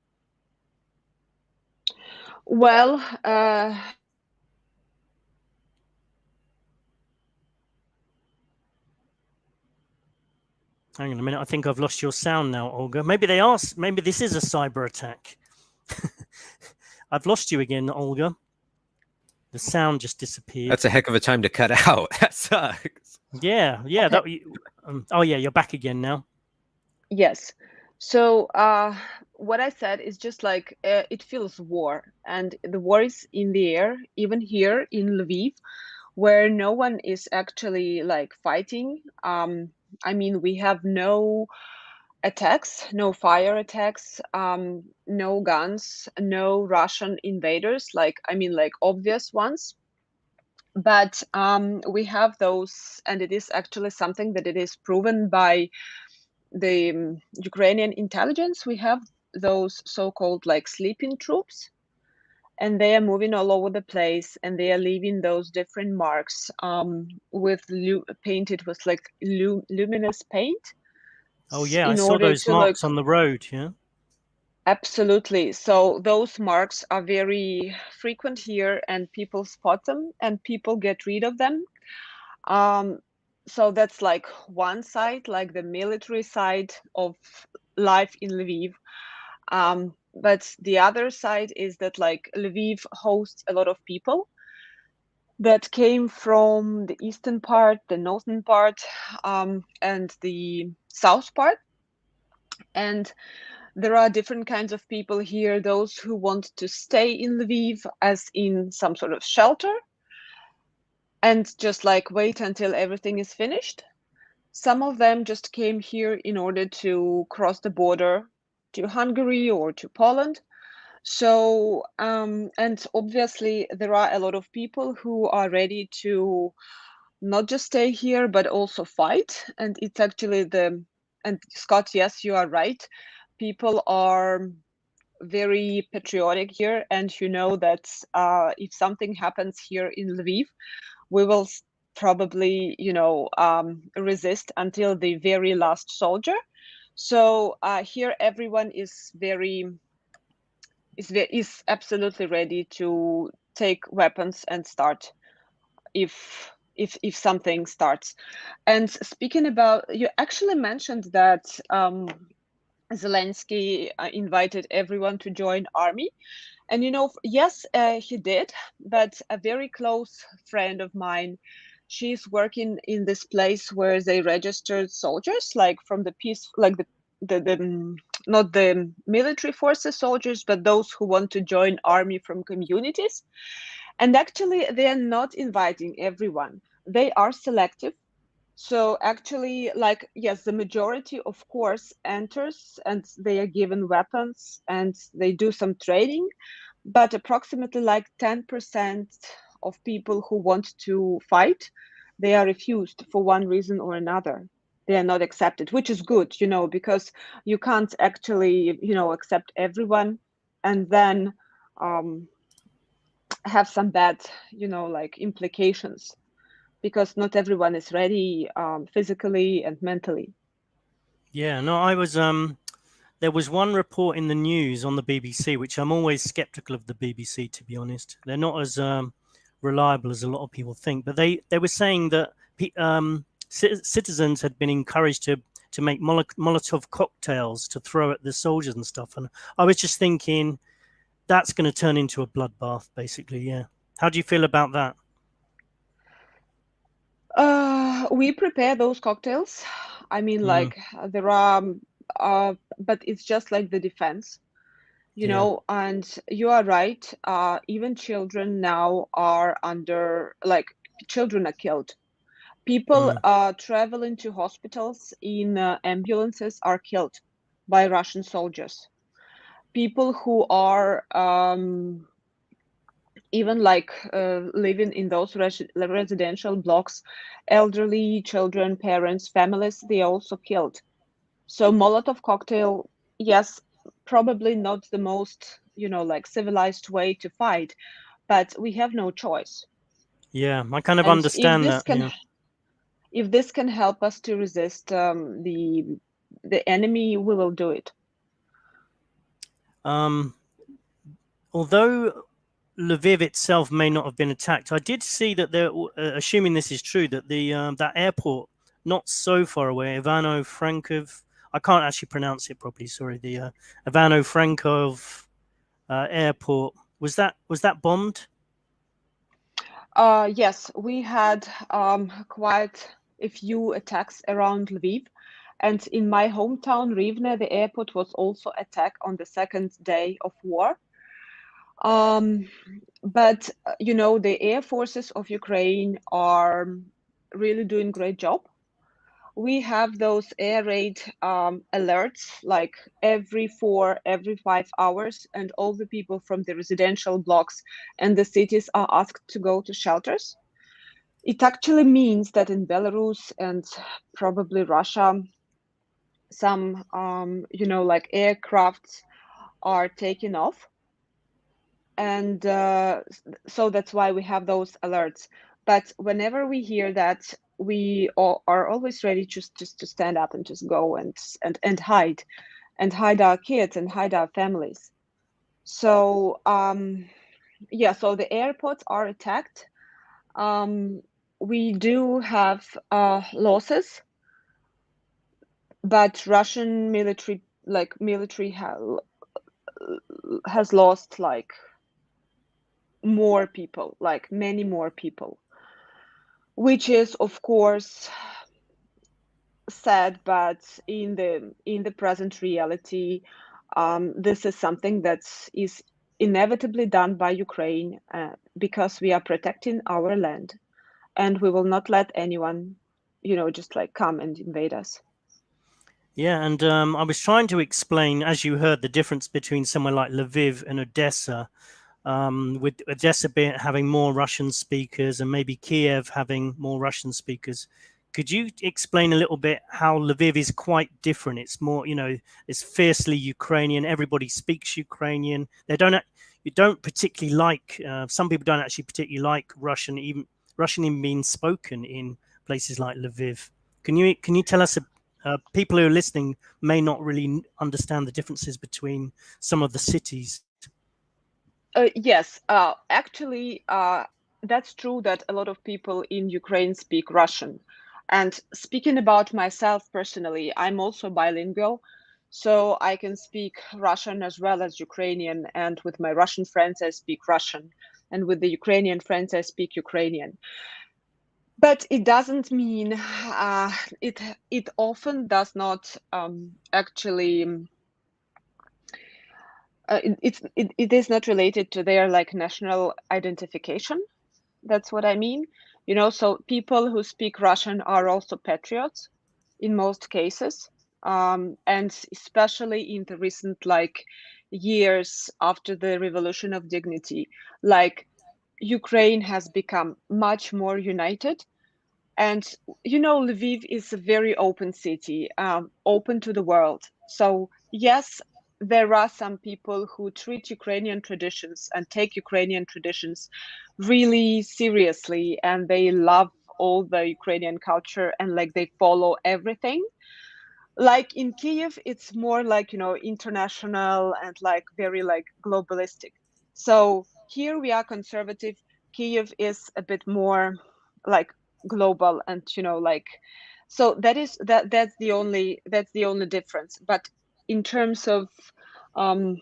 Well, hang on a minute. I think I've lost your sound now, Olga. Maybe this is a cyber attack. I've lost you again, Olga. The sound just disappeared. That's a heck of a time to cut out. That sucks. Yeah. Okay. You're back again now. Yes. So what I said is just like it feels war, and the war is in the air, even here in Lviv, where no one is actually like fighting. I mean, we have no attacks, no fire attacks, no guns, no Russian invaders, like obvious ones. But we have those, and it is actually something that it is proven by the Ukrainian intelligence. We have those so-called like sleeping troops, and they are moving all over the place, and they are leaving those different marks painted with like luminous paint. Oh yeah, I saw those marks on the road. Yeah, absolutely. So those marks are very frequent here, and people spot them, and people get rid of them. So that's like one side, like the military side of life in Lviv. But the other side is that like Lviv hosts a lot of people that came from the eastern part, the northern part, and the south part. And there are different kinds of people here, those who want to stay in Lviv as in some sort of shelter and just like wait until everything is finished. Some of them just came here in order to cross the border to Hungary or to Poland. So, and obviously there are a lot of people who are ready to not just stay here, but also fight. And it's actually and Scott, yes, you are right. People are very patriotic here. And you know that if something happens here in Lviv, we will probably, resist until the very last soldier. So here everyone is absolutely ready to take weapons and start if something starts. And speaking about, you actually mentioned that Zelensky invited everyone to join army. And yes, he did, but a very close friend of mine, she's working in this place where they registered soldiers, like from the peace, like the not the military forces soldiers, but those who want to join army from communities. And actually, they are not inviting everyone. They are selective. So actually, like, yes, the majority, of course, enters and they are given weapons and they do some training, but approximately like 10% of people who want to fight, they are refused for one reason or another. They are not accepted, which is good, because you can't actually, accept everyone and then have some bad, like implications, because not everyone is ready physically and mentally. Yeah, no, I was there was one report in the news on the BBC, which I'm always skeptical of the BBC, to be honest. They're not as reliable as a lot of people think, but they were saying that citizens had been encouraged to make Molotov cocktails to throw at the soldiers and stuff. And I was just thinking that's going to turn into a bloodbath, basically. Yeah. How do you feel about that? We prepare those cocktails. I mean, like there are, but it's just like the defense, Yeah. and you are right. Even children now are under, like, children are killed. People traveling to hospitals in ambulances are killed by Russian soldiers. People who are even like living in those residential blocks, elderly, children, parents, families, they are also killed. So Molotov cocktail, yes, probably not the most, like civilized way to fight, but we have no choice. Yeah, I kind of And understand that. Yeah. if this can help us to resist the enemy, we will do it. Although Lviv itself may not have been attacked, I did see that there, assuming this is true, that the that airport not so far away, Ivano-Frankov, I can't actually pronounce it properly. Sorry, the Ivano-Frankov airport was that bombed? Yes, we had quite a few attacks around Lviv. And in my hometown, Rivne, the airport was also attacked on the second day of war. But, the air forces of Ukraine are really doing great job. We have those air raid alerts like every 5 hours, and all the people from the residential blocks and the cities are asked to go to shelters. It actually means that in Belarus and probably Russia, some, like aircrafts are taking off. And so that's why we have those alerts. But whenever we hear that, we are always ready just to stand up and just go and hide our kids and hide our families. So yeah, so the airports are attacked. We do have losses, but Russian military has lost like more people, like many more people, which is of course sad, but in the present reality, this is something that is inevitably done by Ukraine because we are protecting our land, and we will not let anyone, just like come and invade us. Yeah, and I was trying to explain, as you heard, the difference between somewhere like Lviv and Odessa, with Odessa having more Russian speakers and maybe Kiev having more Russian speakers. Could you explain a little bit how Lviv is quite different? It's more, it's fiercely Ukrainian. Everybody speaks Ukrainian. You don't particularly like. Some people don't actually particularly like Russian even being spoken in places like Lviv. Can you tell us? People who are listening may not really understand the differences between some of the cities. Yes, actually, that's true that a lot of people in Ukraine speak Russian. And speaking about myself personally, I'm also bilingual, so I can speak Russian as well as Ukrainian. And with my Russian friends, I speak Russian. And with the Ukrainian friends, I speak Ukrainian. But it doesn't mean it often does not actually. It is not related to their like national identification. That's what I mean. You know, so people who speak Russian are also patriots in most cases, and especially in the recent like years after the Revolution of Dignity, like Ukraine has become much more united. And you know, Lviv is a very open city, open to the world. So yes, there are some people who treat Ukrainian traditions and take Ukrainian traditions really seriously, and they love all the Ukrainian culture and like they follow everything. Like in Kiev, it's more like, you know, international and like very like globalistic. So here we are conservative. Kiev is a bit more like global and, you know, like, so that's the only difference. But in terms of um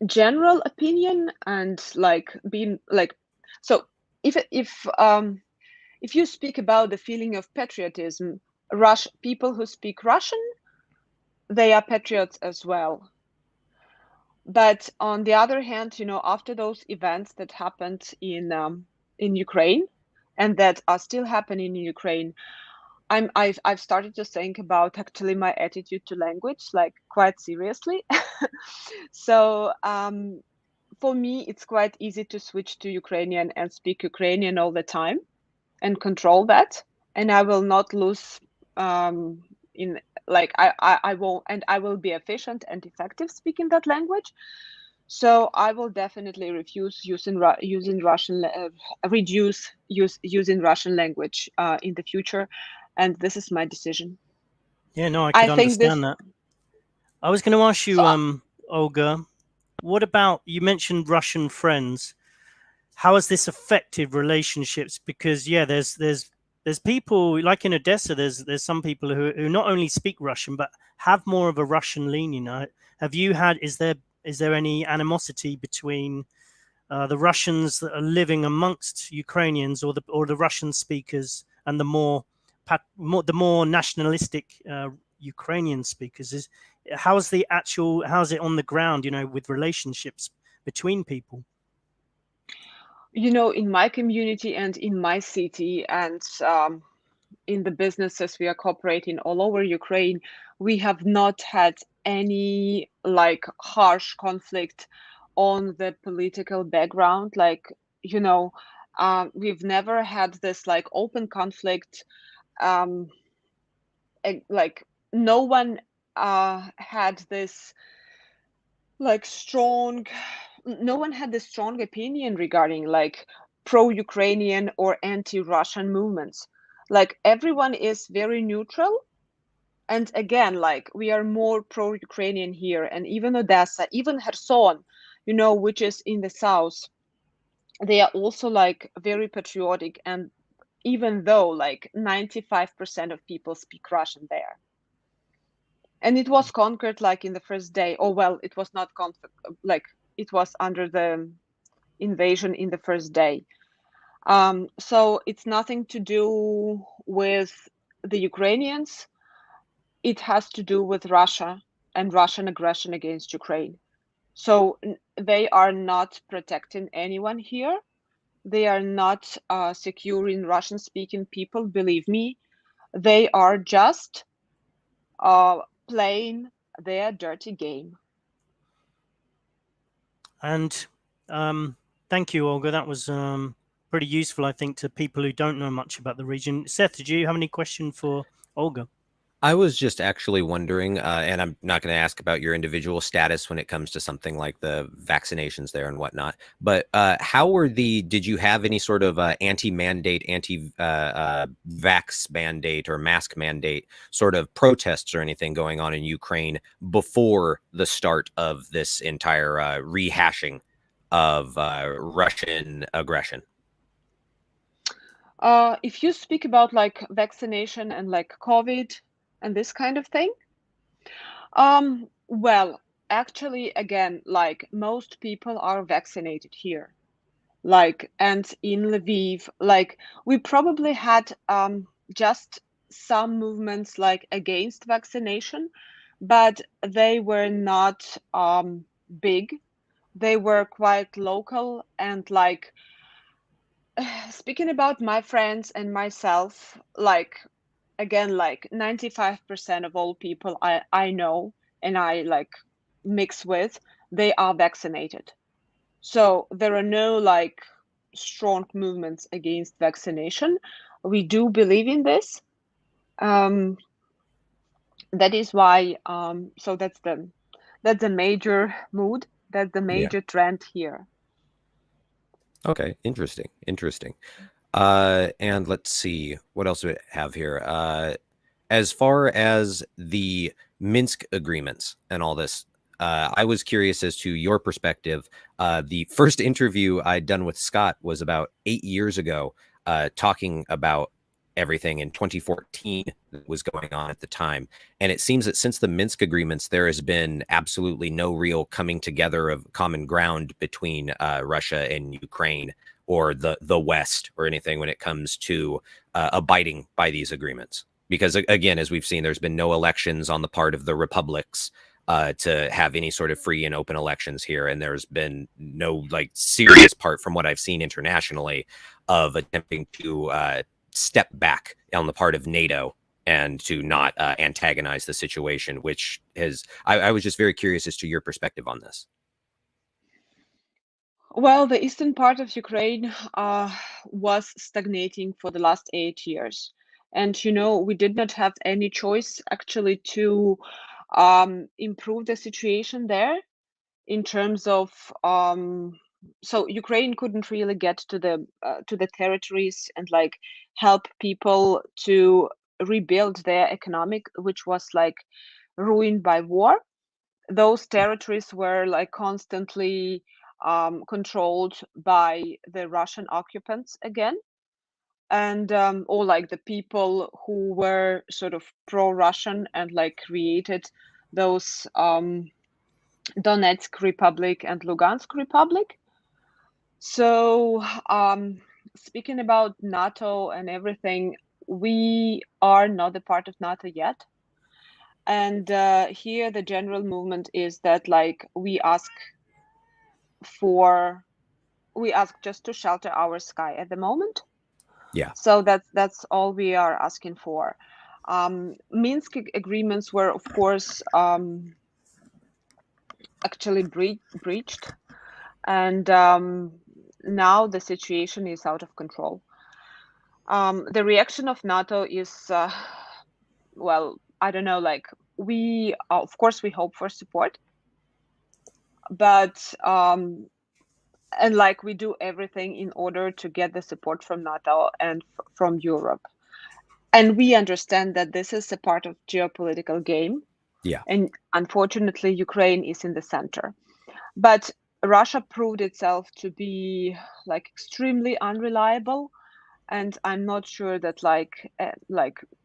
general opinion and like being like, so if you speak about the feeling of patriotism, people who speak Russian, they are patriots as well. But on the other hand, you know, after those events that happened in Ukraine and that are still happening in Ukraine, I've started to think about actually my attitude to language, like quite seriously. So for me, it's quite easy to switch to Ukrainian and speak Ukrainian all the time and control that, and I will not lose in like I won't, and I will be efficient and effective speaking that language. So I will definitely refuse using Russian reduce using Russian language in the future, and this is my decision. Yeah, no, I I could think this. understand that. I was going to ask So you, Olga, what about you mentioned Russian friends? How has this affected relationships? Because yeah, there's people like in Odessa. There's some people who not only speak Russian but have more of a Russian lean. You know, have you had? Is there any animosity between the Russians that are living amongst Ukrainians, or the Russian speakers, and the more nationalistic Ukrainian speakers? How's it on the ground? You know, with relationships between people. you know, in my community and in my city and in the businesses we are cooperating all over Ukraine, we have not had any like harsh conflict on the political background. Like, you know, we've never had this like open conflict. Um, like, no one had this like strong, no one had this strong opinion regarding like pro-Ukrainian or anti-Russian movements. Like everyone is very neutral. And again, like we are more pro-Ukrainian here, and even Odessa, even Kherson, you know, which is in the south, they are also like very patriotic. And even though like 95% of people speak Russian there, and it was conquered like in the first day. Oh well, it was not conquered, like it was under the invasion in the first day. So it's nothing to do with the Ukrainians. It has to do with Russia and Russian aggression against Ukraine. So they are not protecting anyone here. They are not securing Russian-speaking people. Believe me, they are just playing their dirty game. And thank you, Olga. That was pretty useful, I think, to people who don't know much about the region. Seth, did you have any question for Olga? I was just actually wondering, and I'm not going to ask about your individual status when it comes to something like the vaccinations there and whatnot, but did you have any sort of anti-mandate, vax mandate or mask mandate sort of protests or anything going on in Ukraine before the start of this entire rehashing of Russian aggression? If you speak about like vaccination and like COVID and this kind of thing, well, actually, again, like most people are vaccinated here. like, and in Lviv, like, we probably had just some movements like against vaccination, but they were not big. They were quite local, and like, speaking about my friends and myself, like, again, like 95% of all people I know and I like mix with, they are vaccinated. So there are no like strong movements against vaccination. We do believe in this. That is why. So that's the major mood. That's the major trend here. Okay, interesting. And let's see, what else do we have here? As far as the Minsk agreements and all this, I was curious as to your perspective. The first interview I'd done with Scott was about 8 years ago, talking about everything in 2014 that was going on at the time. And it seems that since the Minsk agreements, there has been absolutely no real coming together of common ground between Russia and Ukraine, or the West, or anything when it comes to abiding by these agreements. Because again, as we've seen, there's been no elections on the part of the republics to have any sort of free and open elections here. And there's been no like serious part, from what I've seen internationally, of attempting to step back on the part of NATO and to not antagonize the situation, which has, I was just very curious as to your perspective on this. Well, the eastern part of Ukraine was stagnating for the last 8 years. And, we did not have any choice actually to improve the situation there in terms of, so Ukraine couldn't really get to the territories and like help people to rebuild their economic, which was like ruined by war. Those territories were like constantly controlled by the Russian occupants again, and or like the people who were sort of pro-Russian and like created those Donetsk Republic and Lugansk Republic. So speaking about NATO and everything, we are not a part of NATO yet. And here the general movement is that like we ask just to shelter our sky at the moment. Yeah. So that's all we are asking for. Minsk agreements were, of course, actually breached, and now the situation is out of control. The reaction of NATO is, well, I don't know, like we, of course, we hope for support, but and like we do everything in order to get the support from NATO and from Europe. And we understand that this is a part of geopolitical game. Yeah. And unfortunately, Ukraine is in the center. But Russia proved itself to be like extremely unreliable. And I'm not sure that like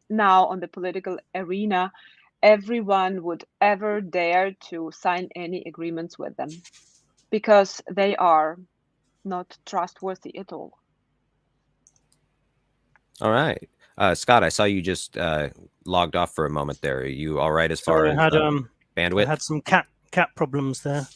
now on the political arena, everyone would ever dare to sign any agreements with them, because they are not trustworthy at all. All right. Scott, I saw you just logged off for a moment there. Are you all right as far as bandwidth? I had some cat problems there.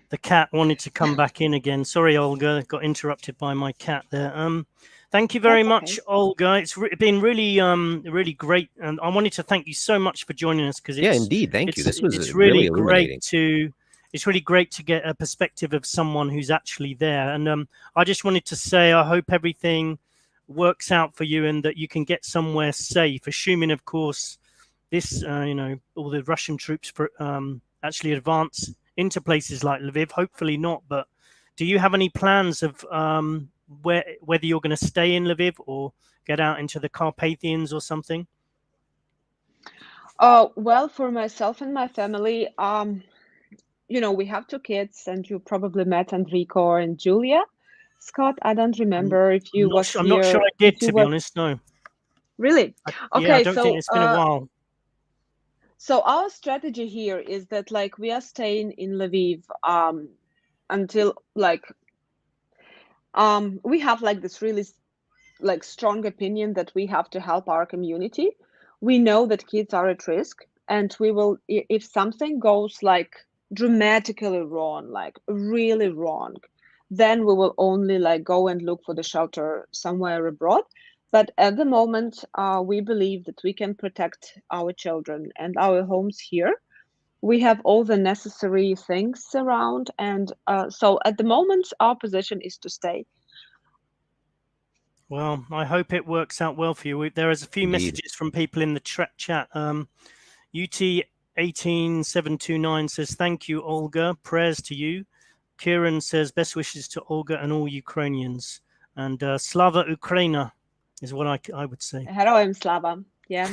The cat wanted to come back in again. Sorry, Olga, got interrupted by my cat there. Thank you very much, Olga. It's been really, really great, and I wanted to thank you so much for joining us, because indeed, thank you. This was really illuminating. It's really great to get a perspective of someone who's actually there. And I just wanted to say, I hope everything works out for you and that you can get somewhere safe, assuming, of course, this, all the Russian troops actually advance into places like Lviv. Hopefully not, but do you have any plans of whether you're going to stay in Lviv or get out into the Carpathians or something? Well, for myself and my family, we have 2 kids, and you probably met Enrico and Julia. Scott, I don't remember if you was here. I'm not sure I did, to be honest, no. Really? Okay, I don't think it's been a while. So our strategy here is that like we are staying in Lviv until like we have like this really like strong opinion that we have to help our community. We know that kids are at risk, and we will, if something goes like dramatically wrong, like really wrong, then we will only like go and look for the shelter somewhere abroad. But at the moment, we believe that we can protect our children and our homes here. We have all the necessary things around, and so at the moment our position is to stay. Well, I hope it works out well for you. There is a few Indeed. messages from people in the chat. UT18729 says, thank you, Olga. Prayers to you. Kieran says, best wishes to Olga and all Ukrainians. And Slava Ukraina is what I would say. Herojem Slava. Yeah.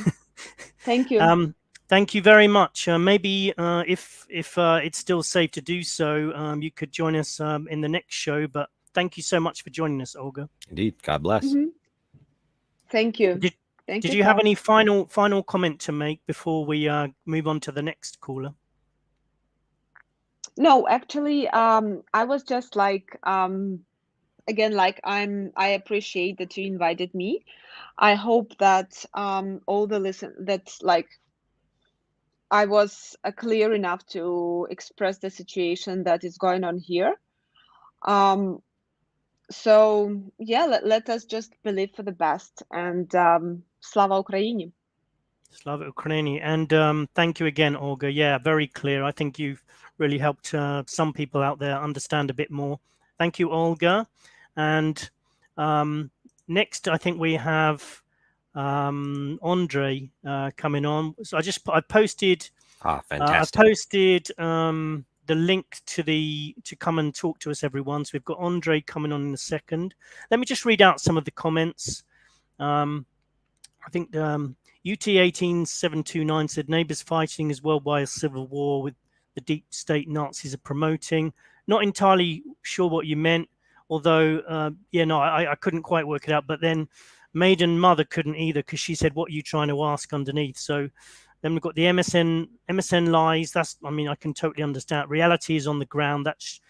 Thank you. Thank you very much. Maybe if it's still safe to do so, you could join us in the next show. But thank you so much for joining us, Olga. Indeed. God bless. Mhm. Thank you. Did you have any final comment to make before we move on to the next caller? No, actually, I was just like, again, like I appreciate that you invited me. I hope that all the that's like I was clear enough to express the situation that is going on here. So yeah, let us just believe for the best, and Slava Ukraini. Slava Ukraini. And thank you again, Olga. Yeah, very clear. I think you've really helped some people out there understand a bit more. Thank you, Olga. And next, I think we have Andre coming on. So I posted. Fantastic. I posted the link to come and talk to us, everyone. So we've got Andre coming on in a second. Let me just read out some of the comments. I think UT18729 said neighbors fighting as well by a civil war with the deep state Nazis are promoting. Not entirely sure what you meant, although I couldn't quite work it out. But then Maiden Mother couldn't either, because she said, what are you trying to ask underneath? So then we've got the MSN lies. I can totally understand. Reality is on the ground. That's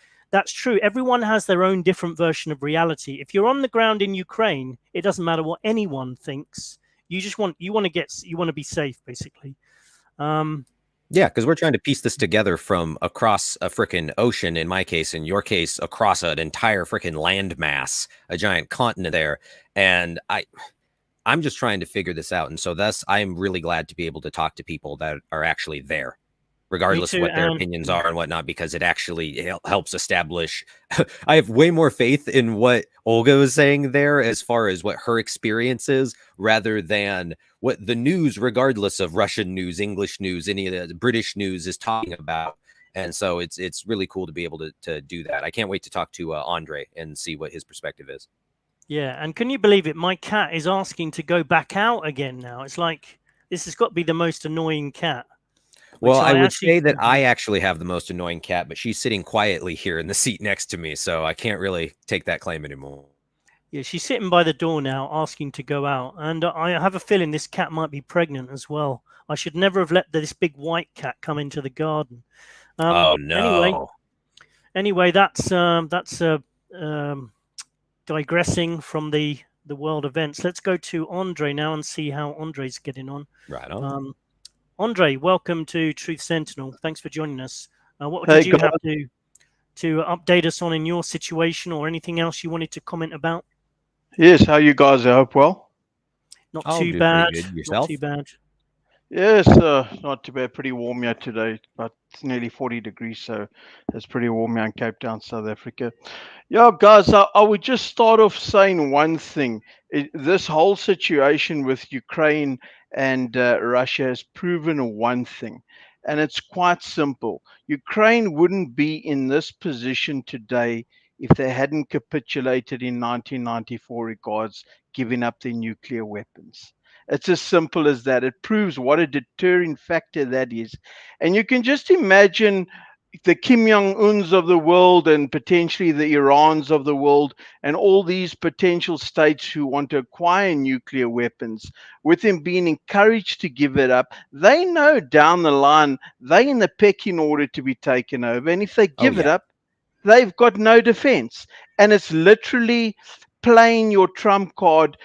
true. Everyone has their own different version of reality. If you're on the ground in Ukraine, it doesn't matter what anyone thinks. You just want to be safe, basically. Yeah, because we're trying to piece this together from across a freaking ocean, in my case, in your case, across an entire freaking landmass, a giant continent there. And I'm just trying to figure this out. And so thus, I'm really glad to be able to talk to people that are actually there, regardless of what their opinions are and whatnot, because it actually helps establish. I have way more faith in what Olga was saying there as far as what her experience is, rather than what the news, regardless of Russian news, English news, any of the British news, is talking about. And so it's really cool to be able to do that. I can't wait to talk to Andre and see what his perspective is. Yeah, and can you believe it? My cat is asking to go back out again now. It's like, this has got to be the most annoying cat. Well, I would say that I actually have the most annoying cat, but she's sitting quietly here in the seat next to me, so I can't really take that claim anymore. Yeah, she's sitting by the door now asking to go out, and I have a feeling this cat might be pregnant as well. I should never have let this big white cat come into the garden. Oh no! Anyway, that's digressing from the world events. Let's go to Andre now and see how Andre's getting on. Right on. Andre, welcome to Truth Sentinel. Thanks for joining us. What did you have to update us on in your situation, or anything else you wanted to comment about? Yes, how you guys? I hope well. Not too bad. Yourself? Not too bad. Yes, not too bad. Pretty warm here today, but it's nearly 40 degrees, so it's pretty warm here in Cape Town, South Africa. Yeah, guys, I would just start off saying one thing. This whole situation with Ukraine and Russia has proven one thing, and it's quite simple. Ukraine wouldn't be in this position today if they hadn't capitulated in 1994 regards giving up their nuclear weapons. It's as simple as that. It proves what a deterring factor that is. And you can just imagine the Kim Jong-uns of the world and potentially the Irans of the world and all these potential states who want to acquire nuclear weapons, with them being encouraged to give it up. They know down the line they're in the pecking order to be taken over. And if they give it up, they've got no defense. And it's literally playing your trump card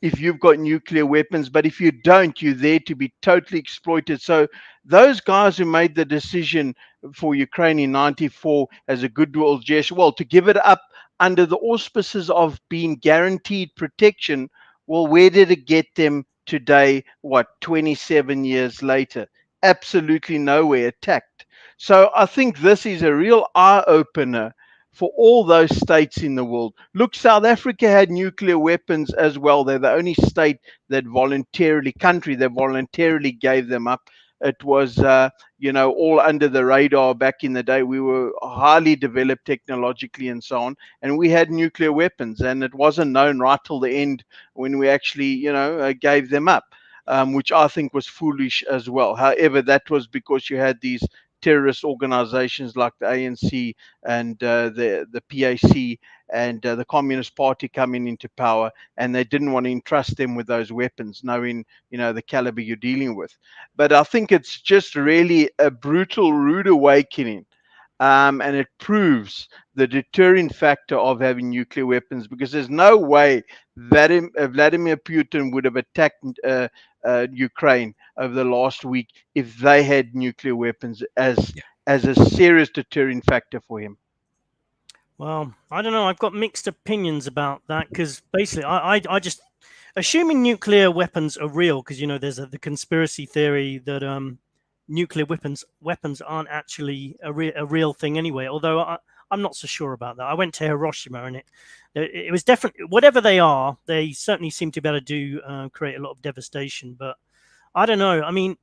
if you've got nuclear weapons, but if you don't, you're there to be totally exploited. So those guys who made the decision for Ukraine in 94 as a goodwill gesture, well, to give it up under the auspices of being guaranteed protection, well, where did it get them today? What, 27 years later? Absolutely nowhere, attacked. So I think this is a real eye opener for all those states in the world. Look, South Africa had nuclear weapons as well. They're the only state that country that voluntarily gave them up. It was, all under the radar back in the day. We were highly developed technologically and so on, and we had nuclear weapons, and it wasn't known right till the end when we actually, gave them up. Which I think was foolish as well. However, that was because you had these terrorist organizations like the ANC and the PAC and the Communist Party coming into power, and they didn't want to entrust them with those weapons, knowing the caliber you're dealing with. But I think it's just really a brutal, rude awakening. And it proves the deterring factor of having nuclear weapons, because there's no way that Vladimir Putin would have attacked Ukraine over the last week if they had nuclear weapons as a serious deterring factor for him. Well, I don't know. I've got mixed opinions about that, because basically, I just assuming nuclear weapons are real, because there's the conspiracy theory that nuclear weapons aren't actually a real thing anyway. Although I'm not so sure about that. I went to Hiroshima, and it was definitely, whatever they are, they certainly seem to be able to do create a lot of devastation. But I don't know. I mean,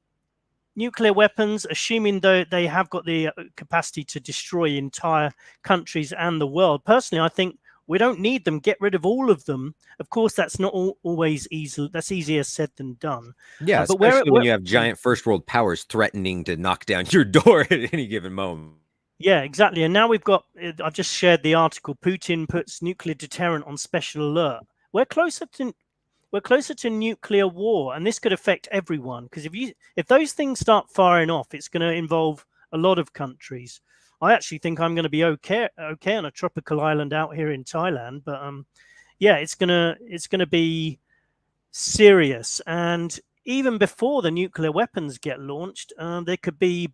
nuclear weapons, assuming though they have got the capacity to destroy entire countries and the world. Personally, I think we don't need them. Get rid of all of them. Of course, that's not always easy. That's easier said than done. Yeah, but especially when you have giant first world powers threatening to knock down your door at any given moment. Yeah, exactly. And now we've got, I've just shared the article, Putin puts nuclear deterrent on special alert. We're closer to nuclear war, and this could affect everyone, because if those things start firing off, it's going to involve a lot of countries. I actually think I'm going to be okay on a tropical island out here in Thailand, but yeah, it's gonna be serious. And even before the nuclear weapons get launched, there could be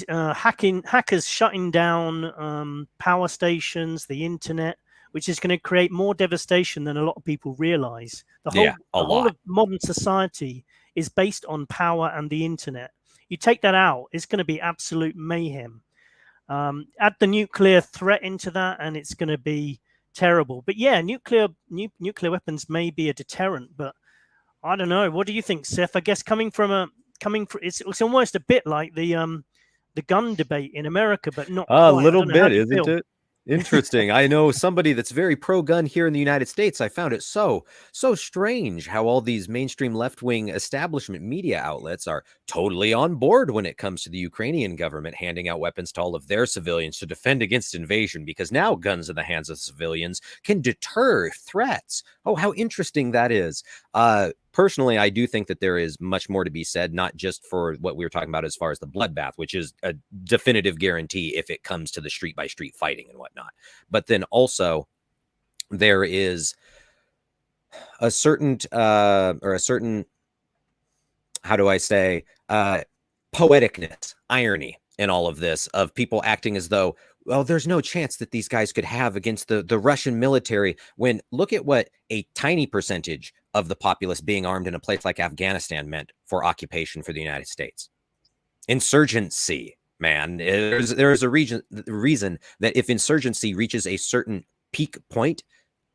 hackers shutting down power stations, the internet, which is going to create more devastation than a lot of people realize. The whole of modern society is based on power and the internet. You take that out, it's going to be absolute mayhem. Add the nuclear threat into that, and it's going to be terrible. But yeah, nuclear weapons may be a deterrent, but I don't know. What do you think, Seth? I guess it's almost a bit like the gun debate in America, but not a quite. little bit, isn't it? Interesting. I know somebody that's very pro-gun here in the United States. I found it so strange how all these mainstream left-wing establishment media outlets are totally on board when it comes to the Ukrainian government handing out weapons to all of their civilians to defend against invasion, because now guns in the hands of civilians can deter threats. Oh, how interesting that is. Personally, I do think that there is much more to be said, not just for what we were talking about as far as the bloodbath, which is a definitive guarantee if it comes to the street-by-street fighting and whatnot. But then also there is a certain, how do I say, poeticness, irony in all of this, of people acting as though, well, there's no chance that these guys could have against the Russian military, when look at what a tiny percentage of the populace being armed in a place like Afghanistan meant for occupation for the United States. Insurgency, man. There's a reason that if insurgency reaches a certain peak point,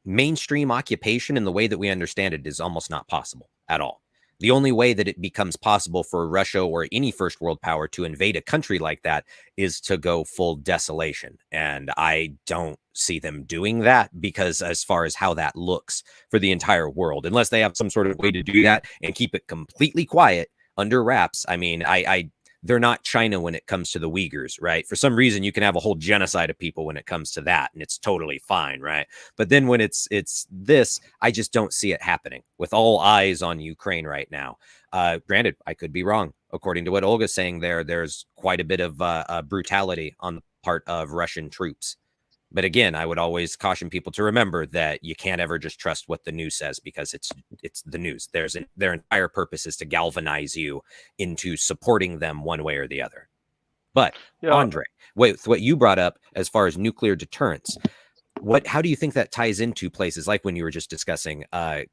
mainstream occupation in the way that we understand it is almost not possible at all. The only way that it becomes possible for Russia or any first world power to invade a country like that is to go full desolation. And I don't see them doing that, because as far as how that looks for the entire world, unless they have some sort of way to do that and keep it completely quiet under wraps. I mean, they're not China when it comes to the Uyghurs, right? For some reason, you can have a whole genocide of people when it comes to that, and it's totally fine, right? But then when it's this, I just don't see it happening with all eyes on Ukraine right now. Granted, I could be wrong. according to what Olga's saying there's quite a bit of brutality on the part of Russian troops. But again, I would always caution people to remember that you can't ever just trust what the news says, because it's the news. Their entire purpose is to galvanize you into supporting them one way or the other. But Yeah. Andre, what you brought up as far as nuclear deterrence, how do you think that ties into places like when you were just discussing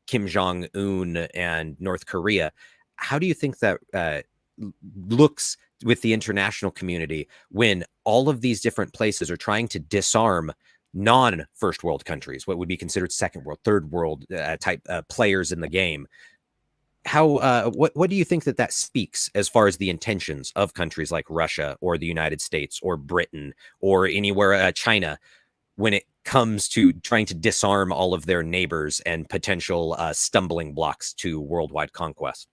Kim Jong-un and North Korea? How do you think that looks with the international community when all of these different places are trying to disarm non-first world countries, what would be considered second world, third world type players in the game? What do you think that speaks as far as the intentions of countries like Russia or the United States or Britain or anywhere, China, when it comes to trying to disarm all of their neighbors and potential stumbling blocks to worldwide conquest?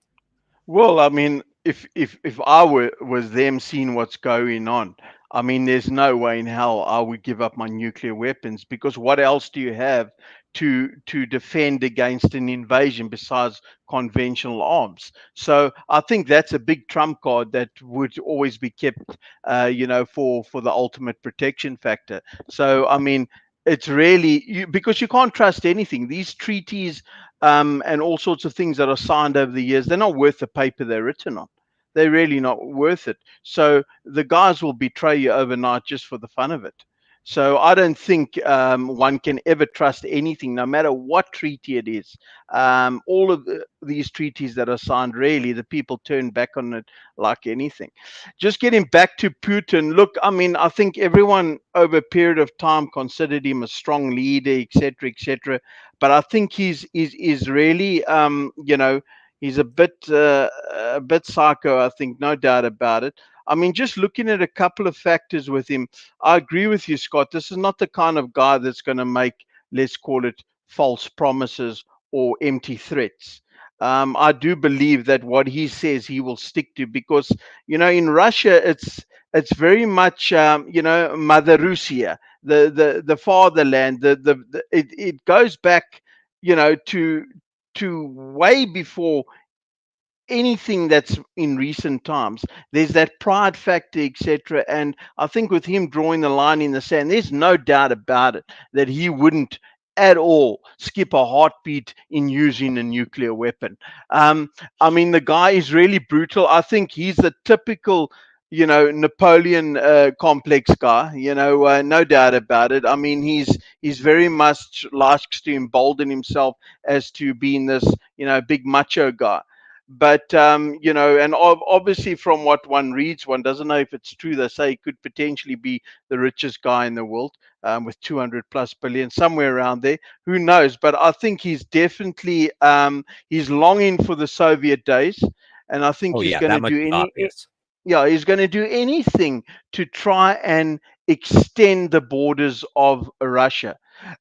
Well, I mean, if I was them seeing what's going on, I mean, there's no way in hell I would give up my nuclear weapons, because what else do you have to defend against an invasion besides conventional arms? So I think that's a big trump card that would always be kept, for the ultimate protection factor. So I mean, it's really because you can't trust anything. These treaties and all sorts of things that are signed over the years, they're not worth the paper they're written on. They're really not worth it. So the guys will betray you overnight just for the fun of it. So I don't think one can ever trust anything, no matter what treaty it is. All of these treaties that are signed, really, the people turn back on it like anything. Just getting back to Putin, look, I mean, I think everyone over a period of time considered him a strong leader, etc., etc. But I think he's really, he's a bit psycho. I think, no doubt about it. I mean, just looking at a couple of factors with him, I agree with you, Scott. This is not the kind of guy that's going to make, let's call it, false promises or empty threats. I do believe that what he says he will stick to, because in Russia it's very much Mother Russia, the fatherland. It goes back to way before anything that's in recent times. There's that pride factor, etc. And I think with him drawing the line in the sand, there's no doubt about it that he wouldn't at all skip a heartbeat in using a nuclear weapon. I mean, the guy is really brutal. I think he's the typical Napoleon complex guy, no doubt about it. I mean, he's very much likes to embolden himself as to being this big macho guy. But and obviously from what one reads, one doesn't know if it's true. They say he could potentially be the richest guy in the world, with 200 plus billion, somewhere around there. Who knows? But I think he's definitely he's longing for the Soviet days, and I think Oh he's yeah, going that to much do is obvious. he's going to do anything to try and extend the borders of Russia.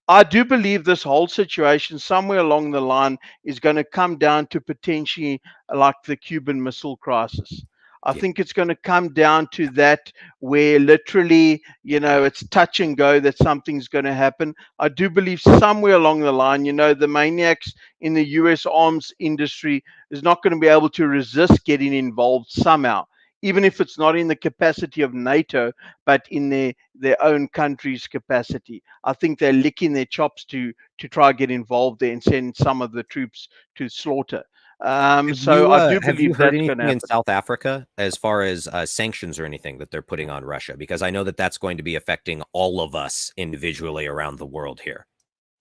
I do believe this whole situation, somewhere along the line, is going to come down to potentially like the Cuban Missile Crisis. I Yeah. think it's going to come down to that, where literally, it's touch and go that something's going to happen. I do believe somewhere along the line, the maniacs in the US arms industry is not going to be able to resist getting involved somehow, even if it's not in the capacity of NATO, but in their own country's capacity. I think they're licking their chops to try and get involved there and send some of the troops to slaughter. So I do Have you believe heard that's going to anything in happen. South Africa as far as sanctions or anything that they're putting on Russia? Because I know that that's going to be affecting all of us individually around the world here.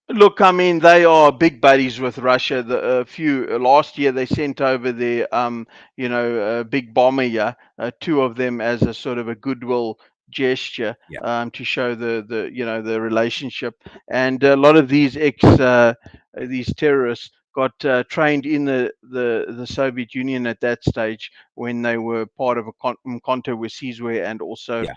Look, I mean, they are big buddies with Russia. The few last year they sent over their big bomber, yeah, two of them as a sort of a goodwill gesture, Yeah. to show the relationship. And a lot of these terrorists got trained in the Soviet Union at that stage, when they were part of a Mkonto Wesizwe, and also Yeah.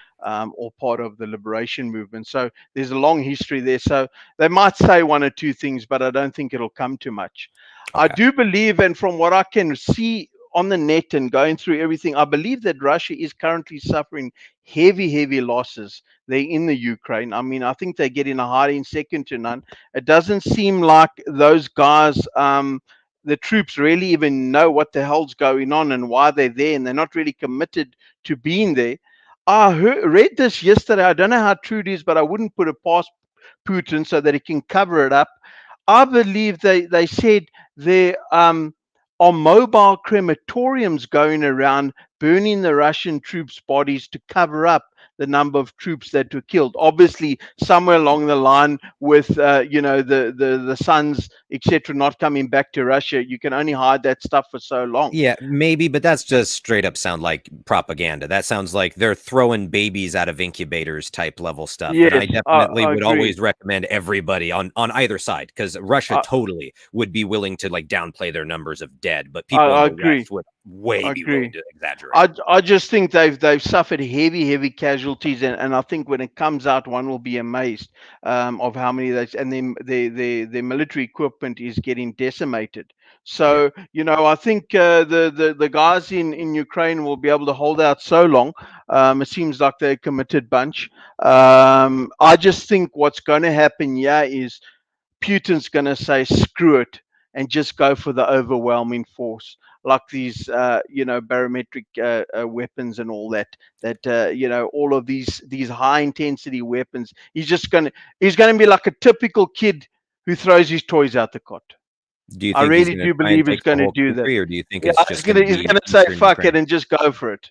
all part of the liberation movement. So there's a long history there. So they might say one or two things, but I don't think it'll come to much. I Okay. do believe, and from what I can see on the net and going through everything, I believe that Russia is currently suffering heavy losses there in the Ukraine. I mean, I think they're getting a hiding second to none. It doesn't seem like those guys the troops really even know what the hell's going on and why they're there, and they're not really committed to being there. I read this yesterday. I don't know how true it is, but I wouldn't put it past Putin so that he can cover it up. I believe they said there are mobile crematoriums going around burning the Russian troops' bodies to cover up the number of troops that were killed. Obviously, somewhere along the line with the sons, etc., not coming back to Russia, you can only hide that stuff for so long. Yeah, maybe, but that's just straight up sound like propaganda. That sounds like they're throwing babies out of incubators type level stuff. Yes, and I definitely I would agree. always recommend everybody on either side, because Russia totally would be willing to like downplay their numbers of dead, but people in the agree. West would way be willing to exaggerate. I just think they've suffered heavy casualties, and I think when it comes out, one will be amazed of how many and then their military equipment is getting decimated. So I think the guys in Ukraine will be able to hold out so long. It seems like they're a committed bunch. I just think what's going to happen here is Putin's going to say screw it and just go for the overwhelming force, like these barometric weapons and all that all of these high intensity weapons. He's going to be like a typical kid who throws his toys out the cot. Do you I think really do believe he's going to do that, or do you think yeah, it's just going to he's going to say fuck it and just go for it?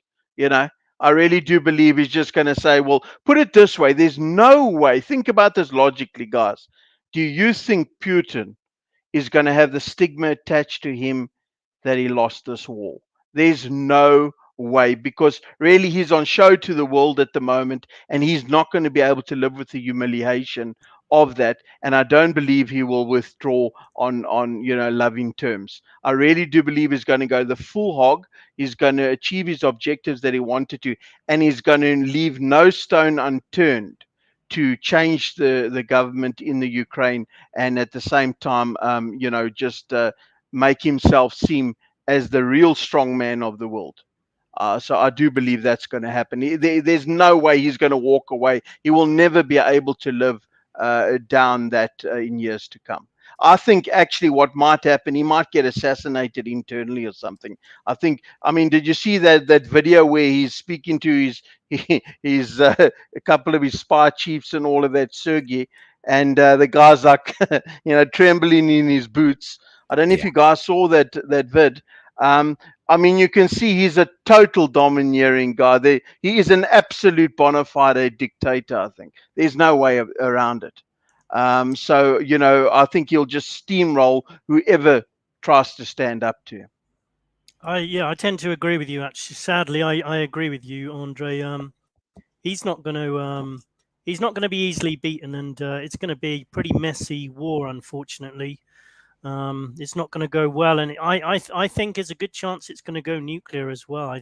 I really do believe he's just going to say, well, put it this way, there's no way. Think about this logically, guys. Do you think Putin is going to have the stigma attached to him that he lost this war? There's no way, because really he's on show to the world at the moment, and he's not going to be able to live with the humiliation of that. And I don't believe he will withdraw on loving terms. I really do believe he's going to go the full hog. He's going to achieve his objectives that he wanted to, and he's going to leave no stone unturned to change the government in the Ukraine, and at the same time, just make himself seem as the real strong man of the world. So I do believe that's going to happen. There's no way he's going to walk away. He will never be able to live down that in years to come. I think actually what might happen, he might get assassinated internally or something. I mean, did you see that video where he's speaking to his a couple of his spy chiefs and all of that, Sergey, and the guy's like, trembling in his boots. I don't know if you guys saw that vid. I mean, you can see he's a total domineering guy. He is an absolute bona fide dictator, I think. There's no way around it. So, I think he'll just steamroll whoever tries to stand up to him. I tend to agree with you, actually. Sadly, I agree with you, Andre. He's not going to be easily beaten, and it's going to be a pretty messy war, unfortunately. It's not going to go well, and I think there's a good chance it's going to go nuclear as well.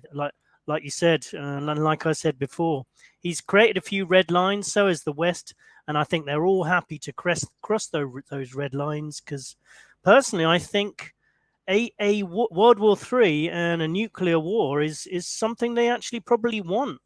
Like you said, and like I said before, he's created a few red lines. So has the West, and I think they're all happy to cross those red lines. Because personally, I think a World War III and a nuclear war is something they actually probably want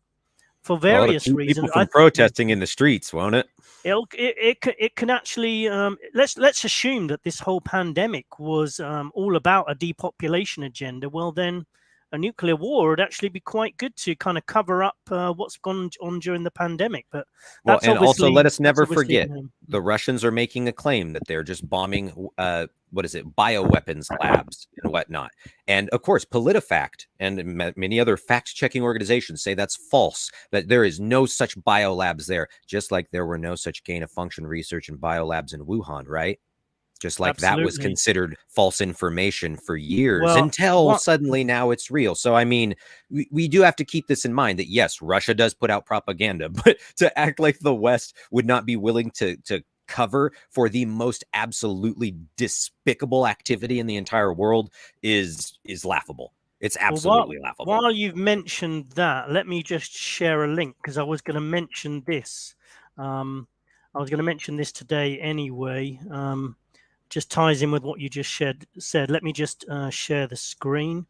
for various reasons. People from protesting in the streets, won't it? It can actually let's assume that this whole pandemic was all about a depopulation agenda. Well, then a nuclear war would actually be quite good to kind of cover up what's gone on during the pandemic. But that's and also let us never forget, you know, the Russians are making a claim that they're just bombing bioweapons labs and whatnot. And of course, PolitiFact and many other fact-checking organizations say that's false, that there is no such biolabs there, just like there were no such gain-of-function research in biolabs in Wuhan, right? Just like that was considered false information for years, until suddenly now it's real. So, I mean, we do have to keep this in mind that, yes, Russia does put out propaganda, but to act like the West would not be willing to cover for the most absolutely despicable activity in the entire world is laughable. It's absolutely laughable. While you've mentioned that, let me just share a link, because I was going to mention this. I was going to mention this today anyway. Just ties in with what you just said. Let me just share the screen.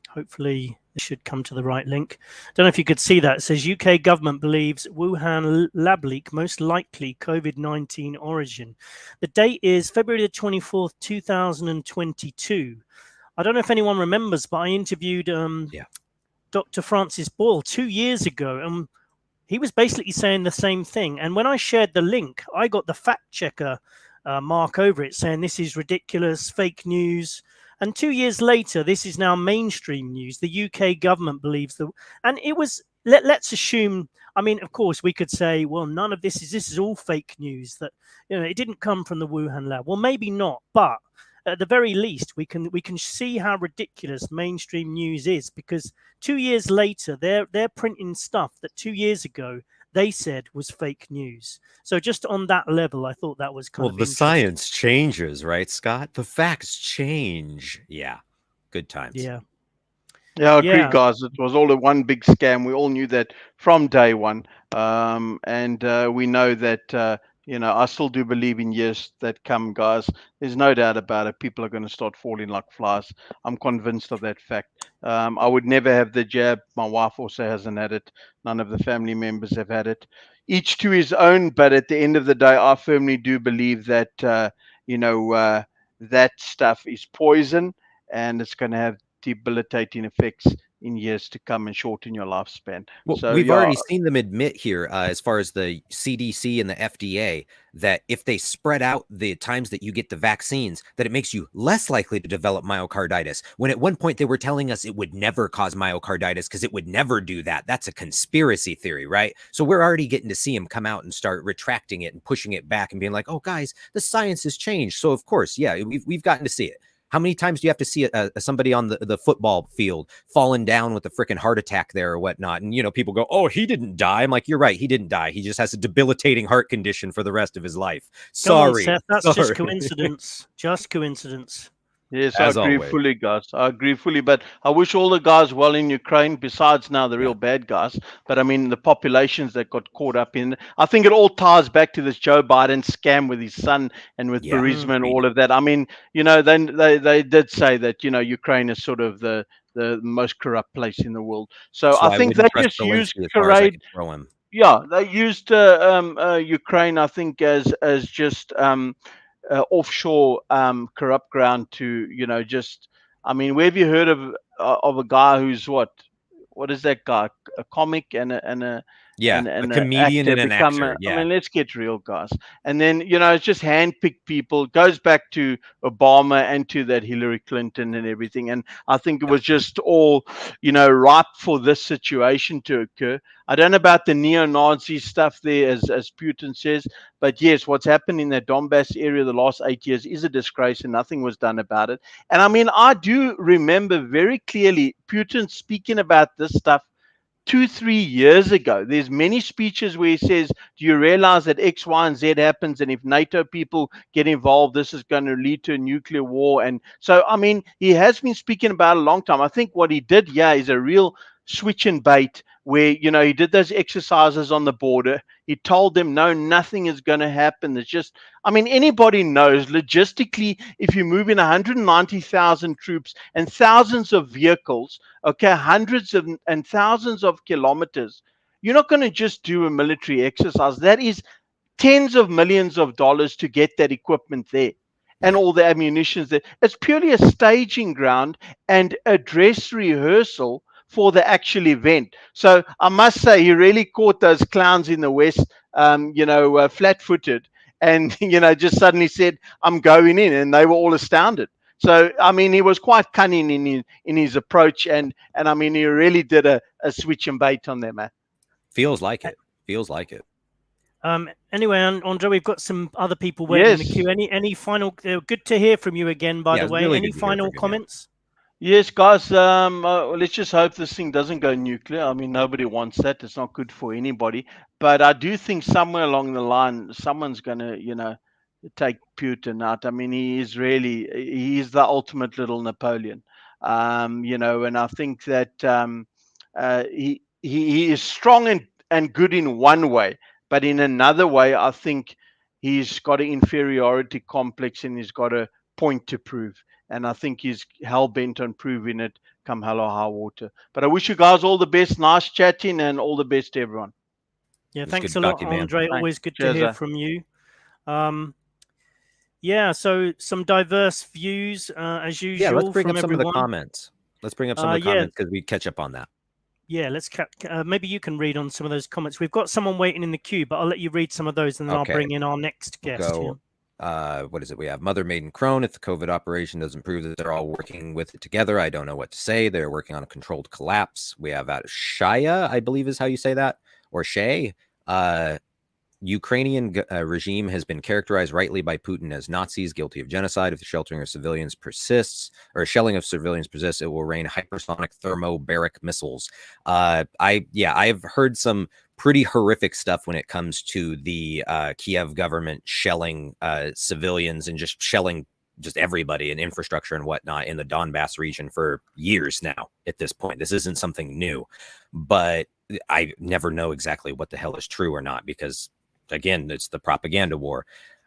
Hopefully it should come to the right link. Don't know if you could see that. It says UK government believes Wuhan lab leak most likely COVID-19 origin. The date is February the 24th, 2022. I don't know if anyone remembers, but I interviewed Dr. Francis Boyle 2 years ago, and he was basically saying the same thing. And when I shared the link, I got the fact checker mark over it saying this is ridiculous, fake news. And 2 years later, this is now mainstream news. The UK government believes that, and it was. Let's assume. I mean, of course, we could say, well, none of this is all fake news. That it didn't come from the Wuhan lab. Well, maybe not, but at the very least, we can see how ridiculous mainstream news is, because 2 years later, they're printing stuff that 2 years ago they said was fake news. So just on that level, I thought that was kind of the science changes, right, Scott? The facts change. Yeah, good times. Yeah. Yeah, I agree, guys. It was all a one big scam. We all knew that from day one. And we know that, I still do believe in years that come, guys. There's no doubt about it. People are going to start falling like flies. I'm convinced of that fact. I would never have the jab. My wife also hasn't had it. None of the family members have had it. Each to his own. But at the end of the day, I firmly do believe that, that stuff is poison, and it's going to have debilitating effects in years to come and shorten your lifespan. Well, so we've already seen them admit here, as far as the CDC and the FDA, that if they spread out the times that you get the vaccines, that it makes you less likely to develop myocarditis. When at one point they were telling us it would never cause myocarditis because it would never do that. That's a conspiracy theory, right? So we're already getting to see them come out and start retracting it and pushing it back and being like, oh, guys, the science has changed. So, of course, yeah, we've gotten to see it. How many times do you have to see somebody on the football field falling down with a freaking heart attack there or whatnot? And, people go, oh, he didn't die. I'm like, you're right. He didn't die. He just has a debilitating heart condition for the rest of his life. Sorry. Come on, Seth, that's just coincidence. Just coincidence. Yes, I agree fully, guys. I agree fully. But I wish all the guys well in Ukraine, besides now the real bad guys. But I mean, the populations that got caught up in, I think it all ties back to this Joe Biden scam with his son and with Burisma and all of that. I mean, then they did say that, Ukraine is sort of the most corrupt place in the world. So I think they just used Ukraine. Yeah, they used Ukraine, I think, as just offshore corrupt ground to I mean, where have you heard of a guy who's what is that guy, a comic and a comedian and an actor. I mean, let's get real, guys. And then it's just handpicked people. It goes back to Obama and to that Hillary Clinton and everything. And I think it was just all ripe for this situation to occur. I don't know about the neo-Nazi stuff there, as Putin says, but yes, what's happened in that Donbass area the last 8 years is a disgrace, and nothing was done about it. And I mean, I do remember very clearly Putin speaking about this stuff 2-3 years ago. There's many speeches where he says, do you realize that X, Y, and Z happens, and if NATO people get involved, this is going to lead to a nuclear war? And so, I mean, he has been speaking about it a long time. I think what he did here is a real switch and bait, where he did those exercises on the border. He told them, no, nothing is going to happen. It's just, I mean, anybody knows logistically, if you move in 190,000 troops and thousands of vehicles, okay, hundreds of and thousands of kilometers, you're not going to just do a military exercise. That is tens of millions of dollars to get that equipment there and all the ammunition there. It's purely a staging ground and a dress rehearsal for the actual event. So I must say, he really caught those clowns in the West, flat-footed, and just suddenly said, "I'm going in," and they were all astounded. So I mean, he was quite cunning in his approach, and I mean, he really did a switch and bait on them, man. Feels like it. Anyway, Andre, we've got some other people waiting in the queue. Any final? Good to hear from you again. By the way, really any final comments? Yes, guys, let's just hope this thing doesn't go nuclear. I mean, nobody wants that. It's not good for anybody. But I do think somewhere along the line, someone's going to, take Putin out. I mean, he's the ultimate little Napoleon, and I think that he is strong and good in one way. But in another way, I think he's got an inferiority complex and he's got a point to prove. And I think he's hell-bent on proving it come hell or high water. But I wish you guys all the best. Nice chatting, and all the best to everyone. Yeah, It's thanks good a to talk lot, to you, man. Andre. Thanks. Always good to Cheers, hear from you. Yeah, so some diverse views as usual. Yeah, let's bring from up some everyone. of the comments. Let's bring up some of the comments because we catch up on that. Yeah, let's maybe you can read on some of those comments. We've got someone waiting in the queue, but I'll let you read some of those, and then Okay. I'll bring in our next guest. Go. What is it? We have Mother Maiden Crone. If the COVID operation doesn't prove that they're all working with it together, I don't know what to say. They're working on a controlled collapse. We have out Shaya, I believe is how you say that, or Shay. Ukrainian regime has been characterized rightly by Putin as Nazis guilty of genocide. If the sheltering of civilians persists, or shelling of civilians persists, it will rain hypersonic thermobaric missiles. I've heard some pretty horrific stuff when it comes to the Kiev government shelling civilians and just shelling just everybody and infrastructure and whatnot in the Donbass region for years now. At this point, this isn't something new, but I never know exactly what the hell is true or not, because again, it's the propaganda war.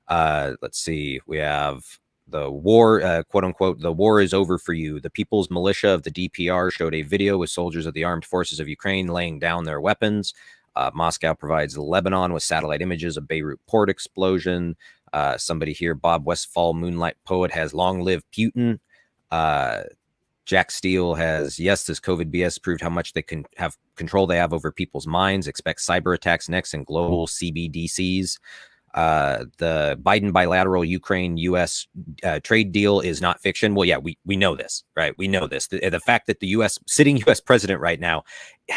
Let's see. We have the war, quote unquote, the war is over for you. The People's Militia of the DPR showed a video with soldiers of the armed forces of Ukraine laying down their weapons. Moscow provides Lebanon with satellite images of Beirut port explosion. Somebody here, Bob Westfall, Moonlight Poet, has long live Putin. Jack Steele has, yes, this COVID BS proved how much they can have control they have over people's minds. Expect cyber attacks next and global CBDCs. The Biden bilateral Ukraine-U.S. Trade deal is not fiction. Well, yeah, we know this, right? We know this. The fact that the sitting U.S. president right now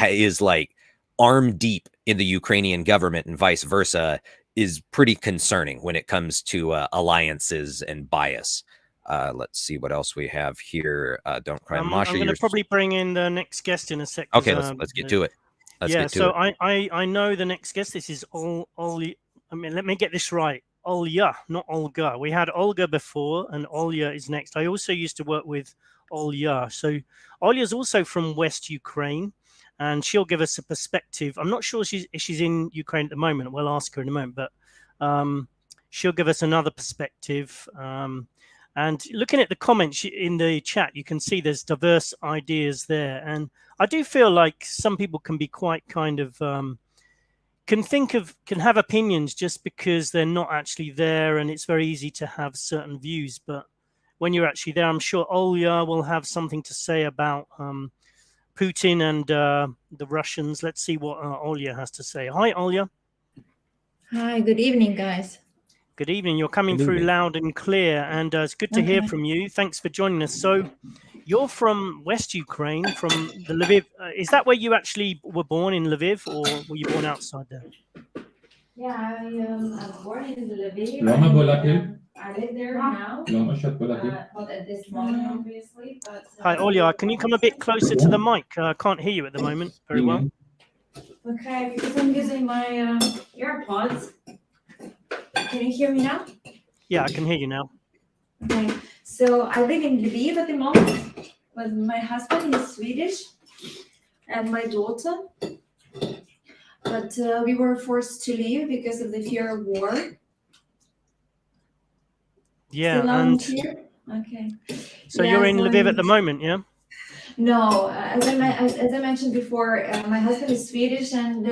is like arm deep in the Ukrainian government and vice versa is pretty concerning when it comes to alliances and bias. Let's see what else we have here. Don't cry, Masha. I'm going to probably bring in the next guest in a sec. Okay, let's get to it. I know the next guest. This is Olya. I mean, let me get this right. Olya, not Olga. We had Olga before, and Olya is next. I also used to work with Olya. So Olya is also from West Ukraine, and she'll give us a perspective. I'm not sure if she's in Ukraine at the moment. We'll ask her in a moment, but she'll give us another perspective. And looking at the comments in the chat, you can see there's diverse ideas there. And I do feel like some people can be quite kind of, can have opinions just because they're not actually there. And it's very easy to have certain views. But when you're actually there, I'm sure Olya will have something to say about Putin and the Russians. Let's see what Olya has to say. Hi, Olya. Hi, good evening, guys. Good evening. You're coming through loud and clear, and it's good to hear from you. Thanks for joining us. So you're from West Ukraine, from the Lviv. Is that where you actually were born, in Lviv, or were you born outside there? Yeah, I was born in Lviv. I live there now, not at this moment, obviously. But, hi, Olya. Can you come a bit closer to the mic? I can't hear you at the moment very well. Okay, because I'm using my AirPods. Can you hear me now? Yeah, I can hear you now. Okay, so I live in Lviv at the moment, but my husband is Swedish and my daughter. But we were forced to leave because of the fear of war. Yeah, and okay. So you're in Lviv at the moment, yeah? No, as I mentioned before, my husband is Swedish, and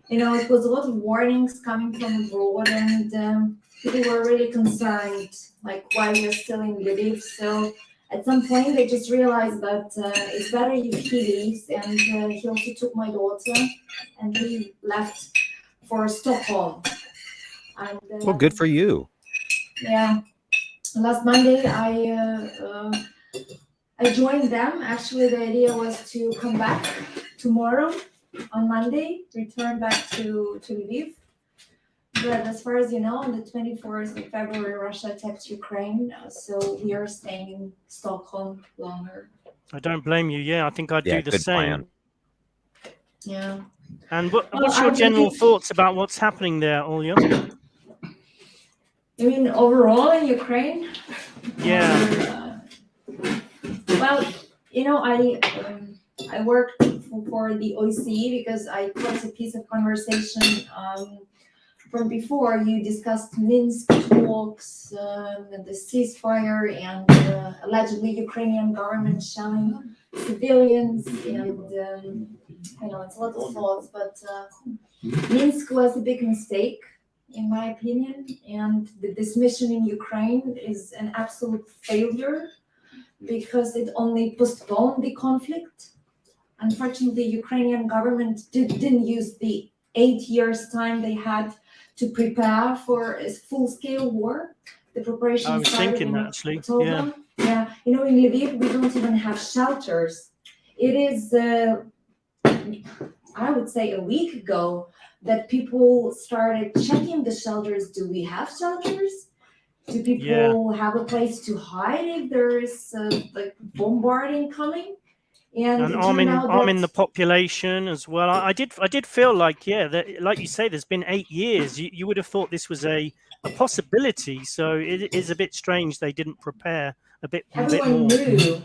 it was a lot of warnings coming from abroad, and people were really concerned, like why we're still in Lviv. So at some point, they just realized that it's better if he leaves, and he also took my daughter, and he left for Stockholm. And, well, good for you. Yeah, last Monday I joined them. Actually, the idea was to come back tomorrow on Monday, return back to Lviv. But as far as you know, on the 24th of February, Russia attacked Ukraine. So we are staying in Stockholm longer. I don't blame you. Yeah, I think I'd do the same. Plan. Yeah. And what's your general thoughts about what's happening there, Olya? You mean overall in Ukraine? Yeah. Well, I worked for the OEC because I caught a piece of conversation from before, you discussed Minsk talks, the ceasefire, and allegedly Ukrainian government shelling civilians, and it's a lot of thoughts, but Minsk was a big mistake, in my opinion, and this mission in Ukraine is an absolute failure because it only postponed the conflict. Unfortunately, Ukrainian government didn't use the 8 years time they had to prepare for a full-scale war. The preparation I was started thinking in that actually. October. Yeah, in Lviv we don't even have shelters. It is, I would say, a week ago that people started checking the shelters. Do we have shelters? Do people have a place to hide if there is like bombarding coming? And arming the population as well. I did feel like, that, like you say, there's been 8 years. You would have thought this was a possibility. So it is a bit strange they didn't prepare a bit more. Everyone knew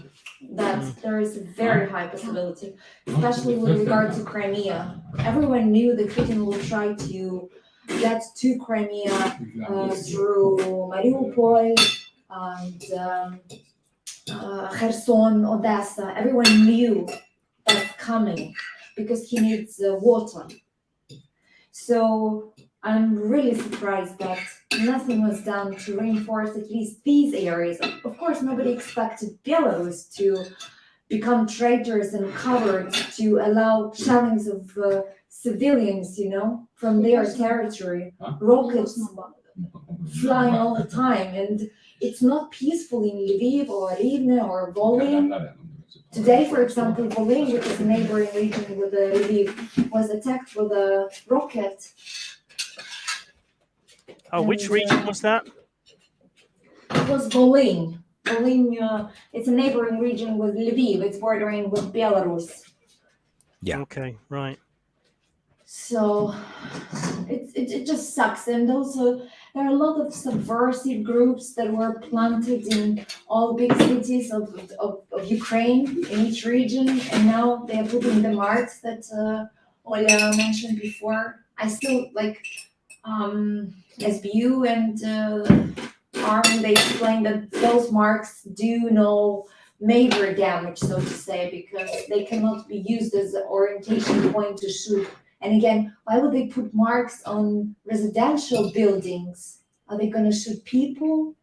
that there is a very high possibility, especially with regard to Crimea. Everyone knew that Putin will try to get to Crimea through Mariupol and Kherson, Odessa. Everyone knew that's coming because he needs water. So I'm really surprised that nothing was done to reinforce at least these areas. Of course, nobody expected Belarus to become traitors and cowards to allow shellings of civilians, from their territory, rockets flying all the time. And it's not peaceful in Lviv or Rivne or Volyn. Today, for example, Volyn, which is a neighboring region with Lviv, was attacked with a rocket. Oh, which region was that? It was Volyn. Volyn, it's a neighboring region with Lviv. It's bordering with Belarus. Yeah. Okay, right. So it just sucks. And also, there are a lot of subversive groups that were planted in all big cities of Ukraine, in each region. And now they are putting the marks that Oля mentioned before. I still like SBU and Army, they explain that those marks do no major damage, so to say, because they cannot be used as an orientation point to shoot. And again, why would they put marks on residential buildings? Are they going to shoot people?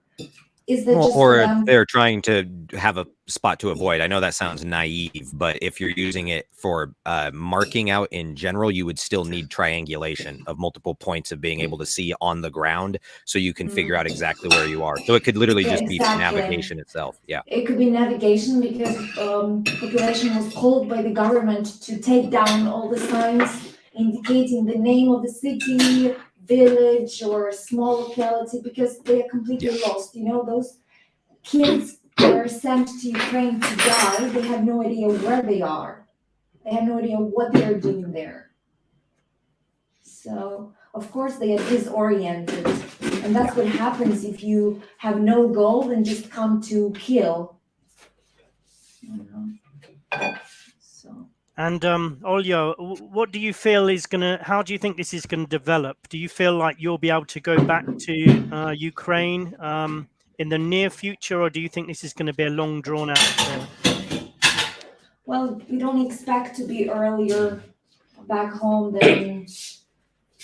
Is that just or for if them? they're trying to have a spot to avoid. I know that sounds naive, but if you're using it for marking out in general, you would still need triangulation of multiple points of being able to see on the ground so you can figure out exactly where you are. So it could literally just be navigation itself. Yeah. It could be navigation because population was called by the government to take down all the signs indicating the name of the city, village, or small locality because they are completely lost. Those kids that are sent to Ukraine to die, they have no idea where they are. They have no idea what they are doing there. So, of course, they are disoriented. And that's what happens if you have no goal and just come to kill. So. And Olya, what do you feel is how do you think this is gonna develop? Do you feel like you'll be able to go back to Ukraine in the near future, or do you think this is going to be a long drawn out? Well, we don't expect to be earlier back home than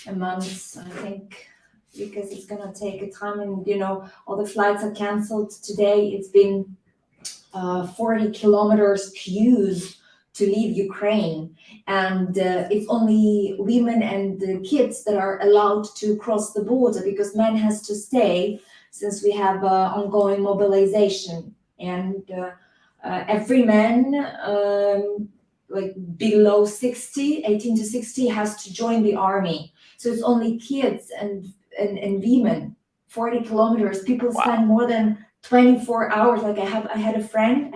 a month, I think, because it's going to take a time, and all the flights are canceled today. It's been 40 kilometers queues to leave Ukraine, and it's only women and kids that are allowed to cross the border because men has to stay since we have ongoing mobilization, and every man like below 18 to 60 has to join the army. So it's only kids and women. 40 kilometers. People spend more than 24 hours. Like I have a friend,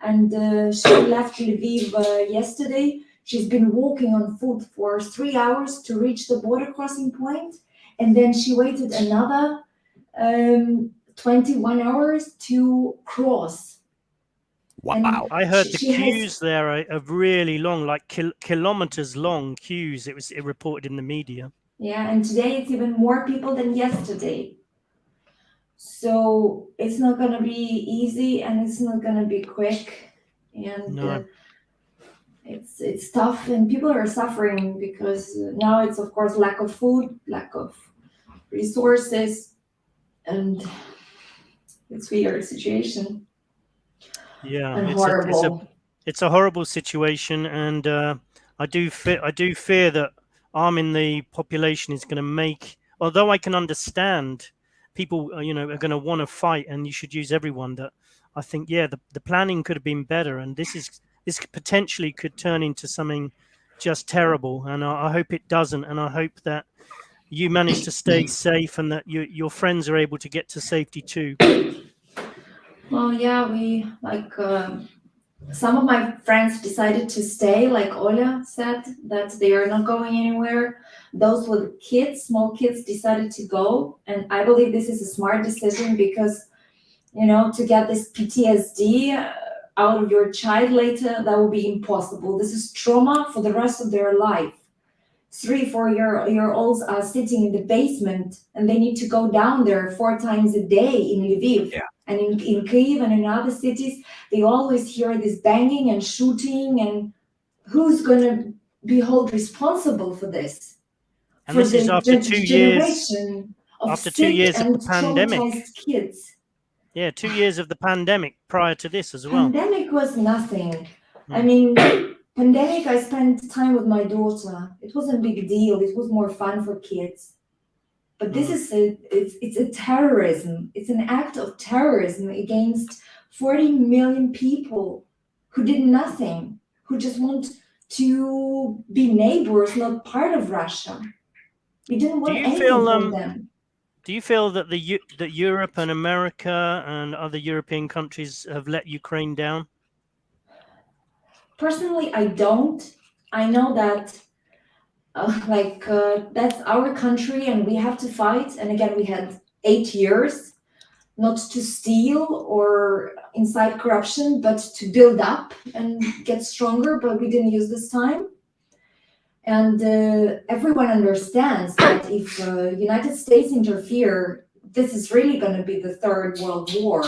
and she left Lviv yesterday. She's been walking on foot for 3 hours to reach the border crossing point, and then she waited another 21 hours to cross. Wow. I heard the queues there are really long, like kilometers long queues. It reported in the media. Yeah, and today it's even more people than yesterday. So it's not going to be easy, and it's not going to be quick, and No. it's tough, and people are suffering because now it's of course lack of food, lack of resources, and it's weird situation Yeah, and horrible. it's a horrible situation, and I do fear that arming the population is going to make. Although I can understand people, are going to want to fight, and you should use everyone. That I think, yeah, the planning could have been better, and this potentially could turn into something just terrible. And I hope it doesn't, and I hope that you manage to stay safe, and that your friends are able to get to safety too. Well, yeah, we like. Some of my friends decided to stay, like Oля said, that they are not going anywhere. Those with kids, small kids, decided to go. And I believe this is a smart decision because, to get this PTSD out of your child later, that will be impossible. This is trauma for the rest of their life. 3-4-year-olds are sitting in the basement and they need to go down there 4 times a day in Lviv. Yeah. And in Kyiv and in other cities, they always hear this banging and shooting, and who's going to be held responsible for this? And this is after 2 years. Generation of After 2 sick years of and the pandemic. traumatized kids. Yeah, 2 years of the pandemic prior to this as well. Pandemic was nothing. I mean, pandemic, I spent time with my daughter. It wasn't a big deal. It was more fun for kids. But this is it's a terrorism. It's an act of terrorism against 40 million people who did nothing, who just want to be neighbors, not part of Russia. We didn't want anything from them. Do you feel that that Europe and America and other European countries have let Ukraine down? Personally, I don't. I know that that's our country and we have to fight. And again, we had 8 years not to steal or incite corruption, but to build up and get stronger. But we didn't use this time. And everyone understands that if United States interfere, this is really going to be the Third World War,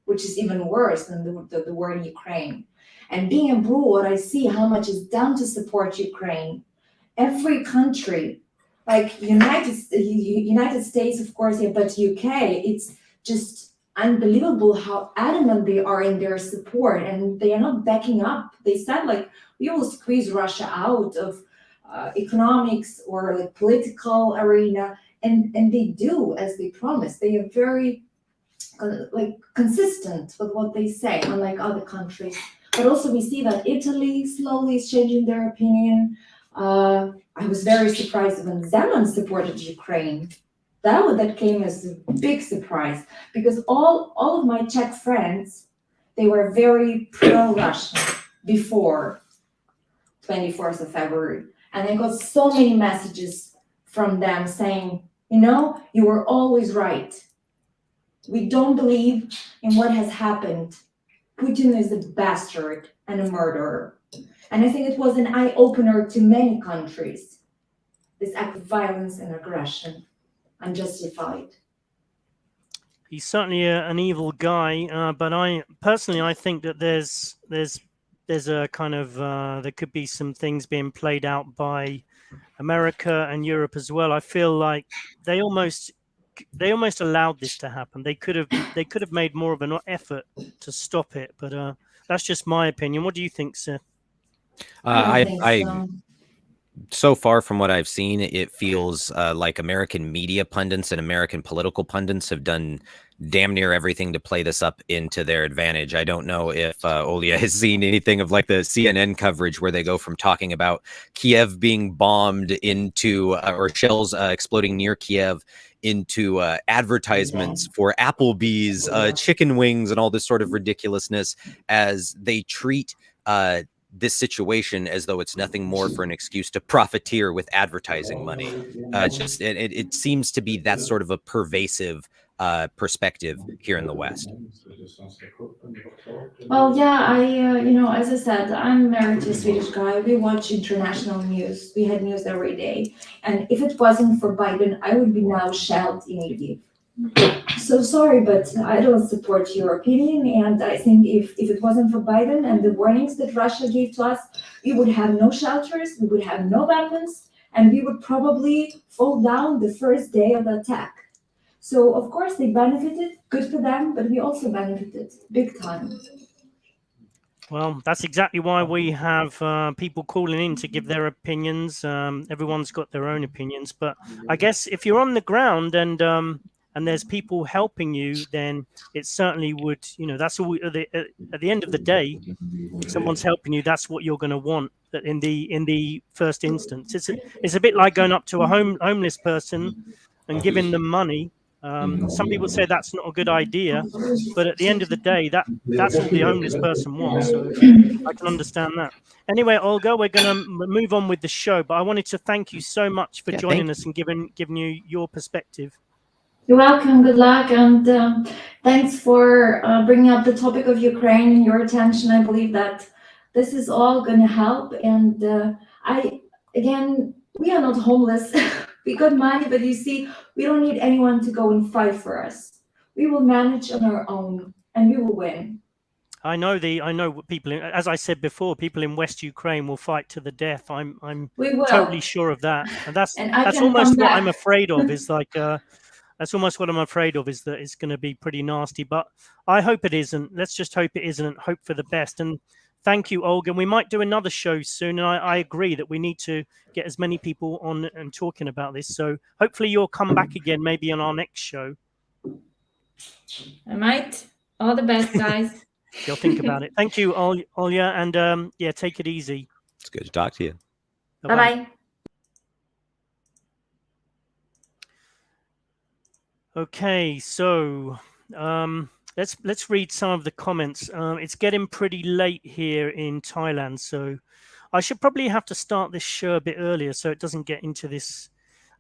which is even worse than the war in Ukraine. And being abroad, I see how much is done to support Ukraine. Every country, like United States, of course, yeah, but UK, it's just unbelievable how adamant they are in their support, and they are not backing up. They said, like, we will squeeze Russia out of economics or like political arena, and they do as they promise. They are very consistent with what they say, unlike other countries. But also we see that Italy slowly is changing their opinion. I was very surprised when Zeman supported Ukraine. That came as a big surprise, because all of my Czech friends, they were very pro-Russian before 24th of February. And I got so many messages from them saying, you were always right. We don't believe in what has happened. Putin is a bastard and a murderer. And I think it was an eye-opener to many countries, this act of violence and aggression, unjustified. He's certainly an evil guy, but I think that there's a kind of there could be some things being played out by America and Europe as well. I feel like they almost allowed this to happen. They could have made more of an effort to stop it, but that's just my opinion. What do you think, Seth? So far from what I've seen, it feels like American media pundits and American political pundits have done damn near everything to play this up into their advantage. I don't know if Olia has seen anything of like the CNN coverage where they go from talking about Kiev being bombed into or shells exploding near Kiev into advertisements for Applebee's, chicken wings, and all this sort of ridiculousness, as they treat this situation as though it's nothing more for an excuse to profiteer with advertising money. It seems to be that sort of a pervasive perspective here in the West? Well, yeah, you know, as I said, I'm married to a Swedish guy. We watch international news. We had news every day. And if it wasn't for Biden, I would be now shelled in Lviv. So sorry, but I don't support your opinion. And I think if it wasn't for Biden and the warnings that Russia gave to us, we would have no shelters, we would have no weapons, and we would probably fall down the first day of the attack. So of course they benefited, good for them, but we also benefited big time. Well, that's exactly why we have people calling in to give their opinions. Everyone's got their own opinions, but I guess if you're on the ground and there's people helping you, then it certainly would. You know, that's all. At the end of the day, if someone's helping you, that's what you're going to want. In the first instance, it's a bit like going up to a homeless person and giving them money. Some people say that's not a good idea, but at the end of the day, that's all the homeless person wants. So I can understand that. Anyway, Olga, we're going to move on with the show, but I wanted to thank you so much for joining us and giving you your perspective. You're welcome. Good luck, and thanks for bringing up the topic of Ukraine and your attention. I believe that this is all going to help. And we are not homeless. We got money, but you see, we don't need anyone to go and fight for us. We will manage on our own, and we will win. I know what people, as I said before, people in West Ukraine will fight to the death. I'm totally sure of that, and that's almost what I'm afraid of. Is like that's almost what I'm afraid of, is that it's going to be pretty nasty. But I hope it isn't. Let's just hope it isn't, and hope for the best. And thank you, Olga. We might do another show soon, and I agree that we need to get as many people on and talking about this. So hopefully you'll come back again, maybe on our next show. I might. All the best, guys. You'll think about it. Thank you, Olya, and yeah, take it easy. It's good to talk to you. Bye-bye. Okay, so let's read some of the comments. It's getting pretty late here in Thailand, so I should probably have to start this show a bit earlier so it doesn't get into this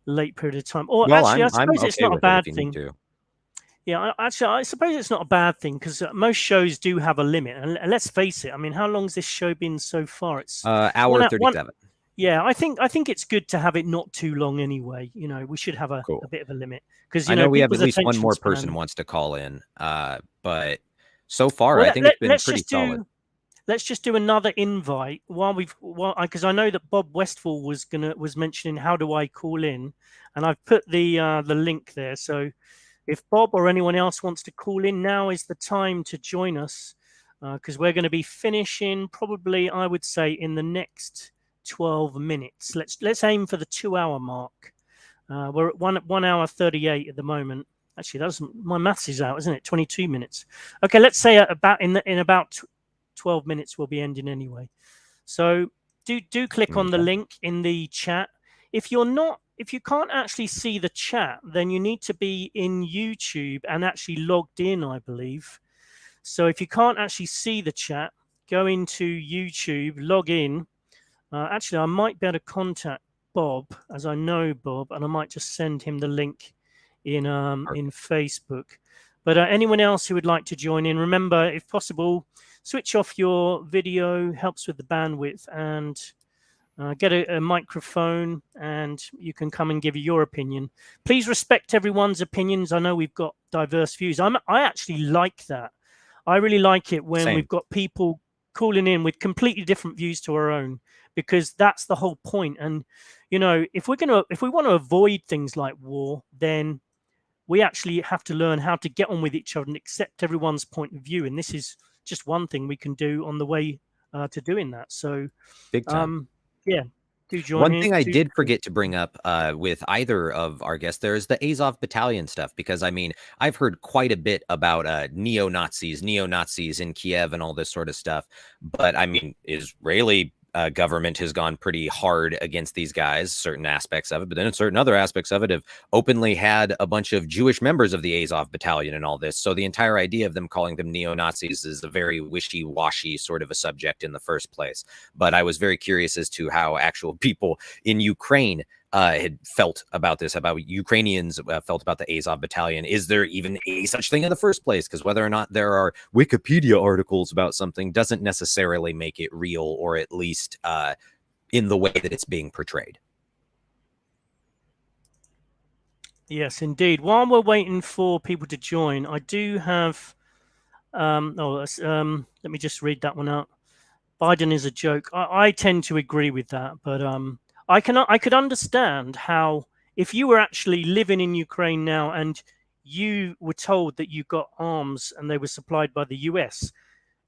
late period of time. Or well, actually, I suppose it's not a bad thing. Yeah, actually, I suppose it's not a bad thing, because most shows do have a limit. And let's face it, I mean, how long's this show been so far? It's hour 37. Yeah, I think it's good to have it not too long anyway. You know, we should have a bit of a limit, because I know we have at least one more person wants to call in. But so far, I think it's been pretty solid. Let's just do another invite because I know that Bob Westfall was mentioning how do I call in, and I've put the link there. So if Bob or anyone else wants to call in, now is the time to join us, because we're going to be finishing probably, I would say, in the next 12 minutes. Let's aim for the 2-hour mark. We're at 1 hour 38 at the moment. Actually, my maths is out, isn't it? 22 minutes. Okay, let's say in about 12 minutes we'll be ending anyway. So do click on the link in the chat. If you can't actually see the chat, then you need to be in YouTube and actually logged in, I believe. So if you can't actually see the chat, go into YouTube, log in. Actually, I might be able to contact Bob, as I know Bob, and I might just send him the link in Facebook. But anyone else who would like to join in, remember, if possible, switch off your video, helps with the bandwidth, and get a microphone, and you can come and give your opinion. Please respect everyone's opinions. I know we've got diverse views. I actually like that. I really like it when we've got people calling in with completely different views to our own, because that's the whole point. And you know, if we want to avoid things like war, then we actually have to learn how to get on with each other and accept everyone's point of view. And this is just one thing we can do on the way to doing that. So big time. Yeah, do join One thing I did forget to bring up with either of our guests, there's the Azov Battalion stuff, because I mean, I've heard quite a bit about neo-Nazis in Kiev and all this sort of stuff. But I mean, Israeli government has gone pretty hard against these guys, certain aspects of it, but then in certain other aspects of it have openly had a bunch of Jewish members of the Azov Battalion and all this. So the entire idea of them calling them neo-Nazis is a very wishy-washy sort of a subject in the first place. But I was very curious as to how actual people in Ukraine had felt about this, about Ukrainians felt about the Azov battalion. Is there even a such thing in the first place? Because whether or not there are Wikipedia articles about something doesn't necessarily make it real, or at least in the way that it's being portrayed. Yes, indeed. While we're waiting for people to join, I do have. Let me just read that one out. Biden is a joke. I tend to agree with that, but I could understand how, if you were actually living in Ukraine now and you were told that you got arms and they were supplied by the US,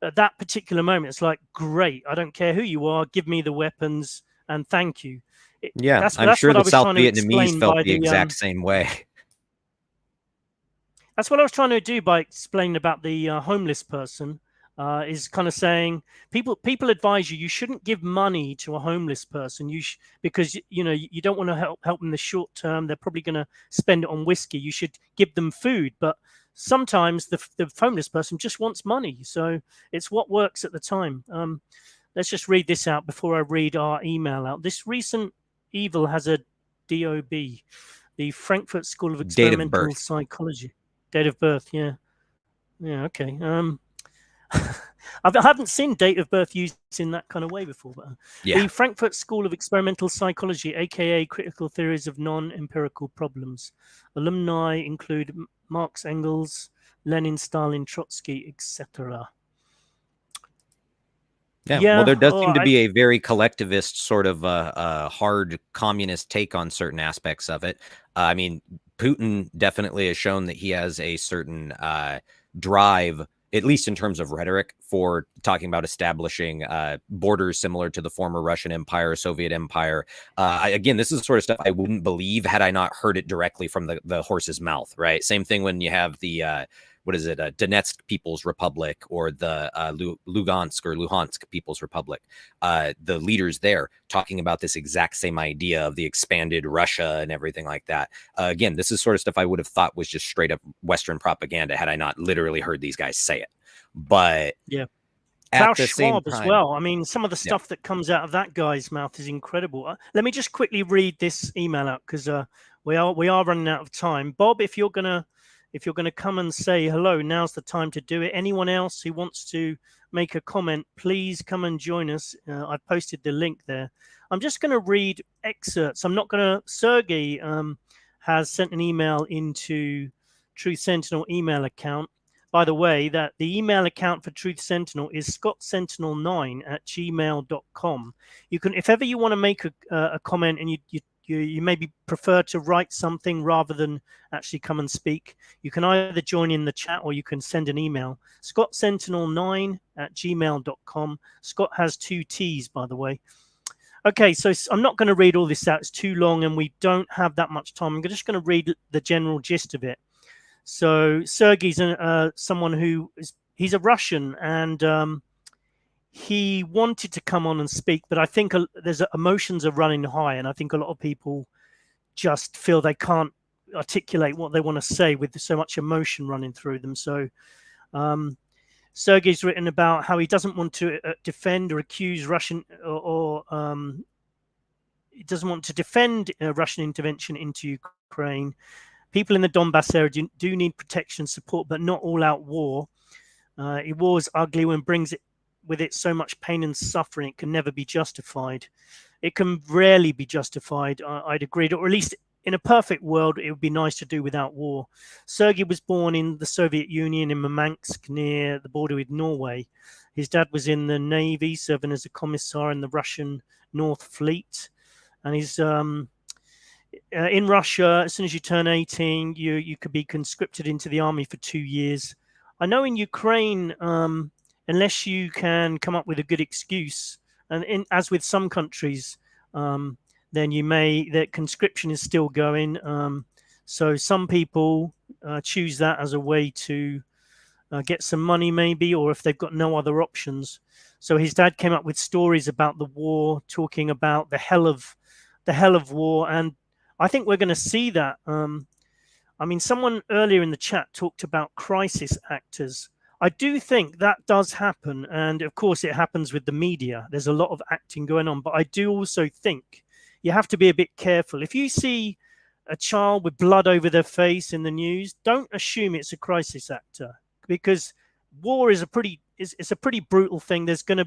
at that particular moment, it's like, great, I don't care who you are, give me the weapons and thank you. Yeah, I'm sure the South Vietnamese felt the exact same way. That's what I was trying to do by explaining about the homeless person. Is kind of saying people advise you shouldn't give money to a homeless person. Because you don't want to help them in the short term. They're probably going to spend it on whiskey. You should give them food, but sometimes the homeless person just wants money. So it's what works at the time. Let's just read this out before I read our email out. This recent evil has a DOB, the Frankfurt School of Experimental Psychology. Date of birth, yeah, okay. I haven't seen date of birth used in that kind of way before. But the Frankfurt School of Experimental Psychology, aka Critical Theories of Non-Empirical Problems. Alumni include Marx, Engels, Lenin, Stalin, Trotsky, etc. Yeah, well, there does seem to be a very collectivist sort of hard communist take on certain aspects of it. I mean, Putin definitely has shown that he has a certain drive, at least in terms of rhetoric, for talking about establishing borders similar to the former Russian Empire, Soviet Empire. Again, this is the sort of stuff I wouldn't believe had I not heard it directly from the horse's mouth, right? Same thing when you have the, Donetsk People's Republic, or the Luhansk People's Republic. The leaders there talking about this exact same idea of the expanded Russia and everything like that. Again, this is sort of stuff I would have thought was just straight up Western propaganda had I not literally heard these guys say it. But yeah, Klaus Schwab as well. I mean, some of the stuff that comes out of that guy's mouth is incredible. Let me just quickly read this email out, because we are running out of time. Bob, if you're gonna come and say hello, now's the time to do it. Anyone else who wants to make a comment, please come and join us. I've posted the link there. I'm just going to read excerpts. I'm not going to. Sergey has sent an email into Truth Sentinel email account. By the way, that the email account for Truth Sentinel is scottsentinel9@gmail.com. You can, if ever you want to make a comment and you maybe prefer to write something rather than actually come and speak, you can either join in the chat or you can send an email. scottsentinel9@gmail.com. Scott has 2 T's, by the way. Okay, so I'm not going to read all this out. It's too long and we don't have that much time. I'm just going to read the general gist of it. So Sergey's someone he's a Russian, and he wanted to come on and speak, but I think emotions are running high, and I think a lot of people just feel they can't articulate what they want to say with so much emotion running through them. So Sergey's written about how he doesn't want to defend or accuse Russian or he doesn't want to defend Russian intervention into Ukraine. People in the Donbass area do need protection, support, but not all-out war. War is ugly when it brings with it so much pain and suffering. It can never be justified. It can rarely be justified, I'd agree. Or at least in a perfect world, it would be nice to do without war. Sergei was born in the Soviet Union in Murmansk, near the border with Norway. His dad was in the Navy, serving as a commissar in the Russian North Fleet. And he's in Russia, as soon as you turn 18, you could be conscripted into the army for 2 years. I know in Ukraine, unless you can come up with a good excuse, and as with some countries, then that conscription is still going. So some people choose that as a way to get some money, maybe, or if they've got no other options. So his dad came up with stories about the war, talking about the hell of war, and I think we're going to see that. I mean, someone earlier in the chat talked about crisis actors. I do think that does happen. And of course, it happens with the media. There's a lot of acting going on. But I do also think you have to be a bit careful. If you see a child with blood over their face in the news, don't assume it's a crisis actor, because war is a pretty brutal thing.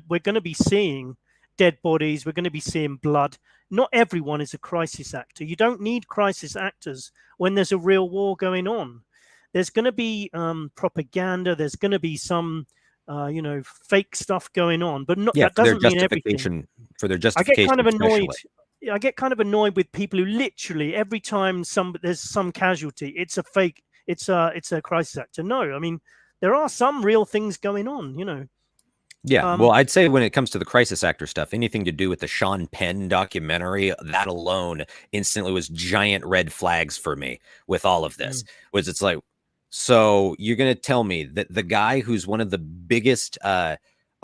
We're gonna be seeing dead bodies. We're going to be seeing blood. Not everyone is a crisis actor. You don't need crisis actors when there's a real war going on. There's going to be propaganda. There's going to be some, fake stuff going on, but that doesn't mean everything. For their justification, I get kind of annoyed with people who literally every time there's some casualty, it's a fake. It's a crisis actor. No, I mean there are some real things going on. Yeah, well, I'd say when it comes to the crisis actor stuff, anything to do with the Sean Penn documentary, that alone instantly was giant red flags for me with all of this. Was it's like, so you're going to tell me that the guy who's one of the biggest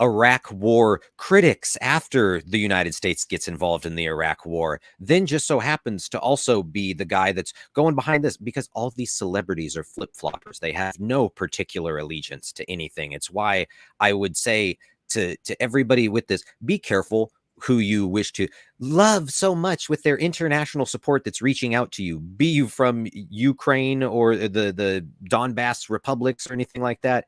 Iraq war critics after the United States gets involved in the Iraq war then just so happens to also be the guy that's going behind this, because all these celebrities are flip-floppers. They have no particular allegiance to anything. It's why I would say to everybody with this, be careful who you wish to love so much with their international support that's reaching out to you, be you from Ukraine or the Donbass republics or anything like that.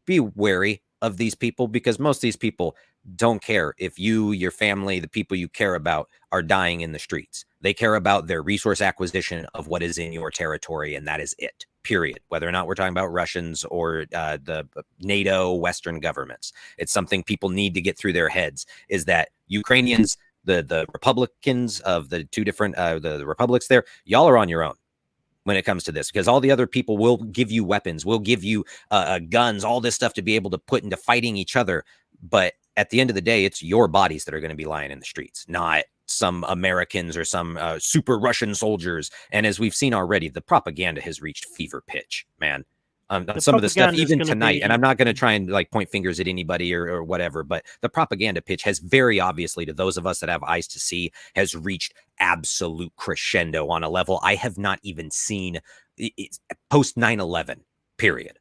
Be wary of these people, because most of these people don't care if you, your family, the people you care about are dying in the streets. They care about their resource acquisition of what is in your territory, and that is it, period. Whether or not we're talking about Russians or the NATO Western governments, it's something people need to get through their heads, is that Ukrainians, the Republicans of the two different the republics there, y'all are on your own when it comes to this, because all the other people will give you weapons, will give you guns, all this stuff to be able to put into fighting each other. But at the end of the day, it's your bodies that are going to be lying in the streets, not some Americans or some super Russian soldiers. And as we've seen already, the propaganda has reached fever pitch, man. Some of the stuff even tonight, and I'm not going to try and like point fingers at anybody or whatever, but the propaganda pitch has very obviously, to those of us that have eyes to see, has reached absolute crescendo on a level I have not even seen post 9/11, period.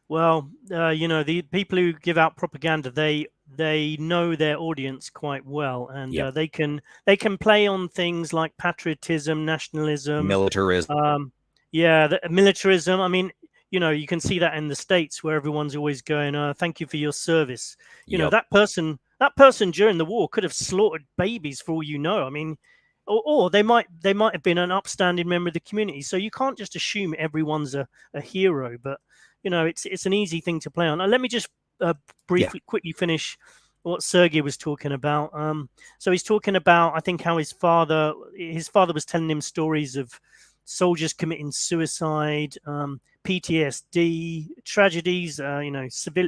Well, the people who give out propaganda, they know their audience quite well, and they can play on things like patriotism, nationalism, militarism. Militarism. I mean, you can see that in the States, where everyone's always going, thank you for your service. That person during the war could have slaughtered babies for all you know. I mean, or they might have been an upstanding member of the community. So you can't just assume everyone's a hero, but it's an easy thing to play on. Let me just quickly finish what Sergey was talking about. So he's talking about, I think, how his father was telling him stories of soldiers committing suicide, PTSD, tragedies, civil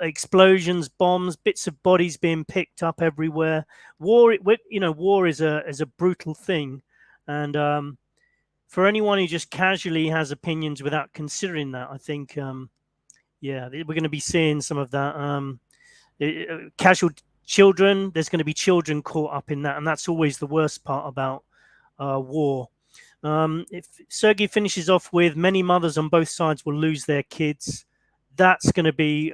explosions, bombs, bits of bodies being picked up everywhere. War is a brutal thing, and for anyone who just casually has opinions without considering that, I think, we're going to be seeing some of that. Casual children, there's going to be children caught up in that, and that's always the worst part about war. If Sergey finishes off with, many mothers on both sides will lose their kids, that's going to be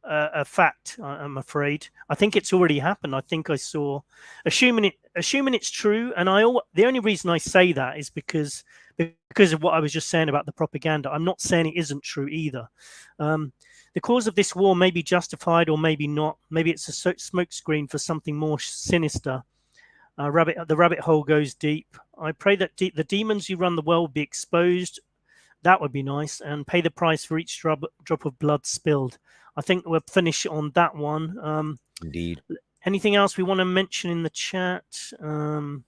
a fact, I'm afraid. I think it's already happened. I think I saw, assuming it's true, and the only reason I say that is because of what I was just saying about the propaganda. I'm not saying it isn't true either. The cause of this war may be justified or maybe not. Maybe it's a smokescreen for something more sinister. The rabbit hole goes deep. I pray that the demons who run the world be exposed. That would be nice, and pay the price for each drop of blood spilled. I think we'll finish on that one. Indeed. Anything else we want to mention in the chat? I'll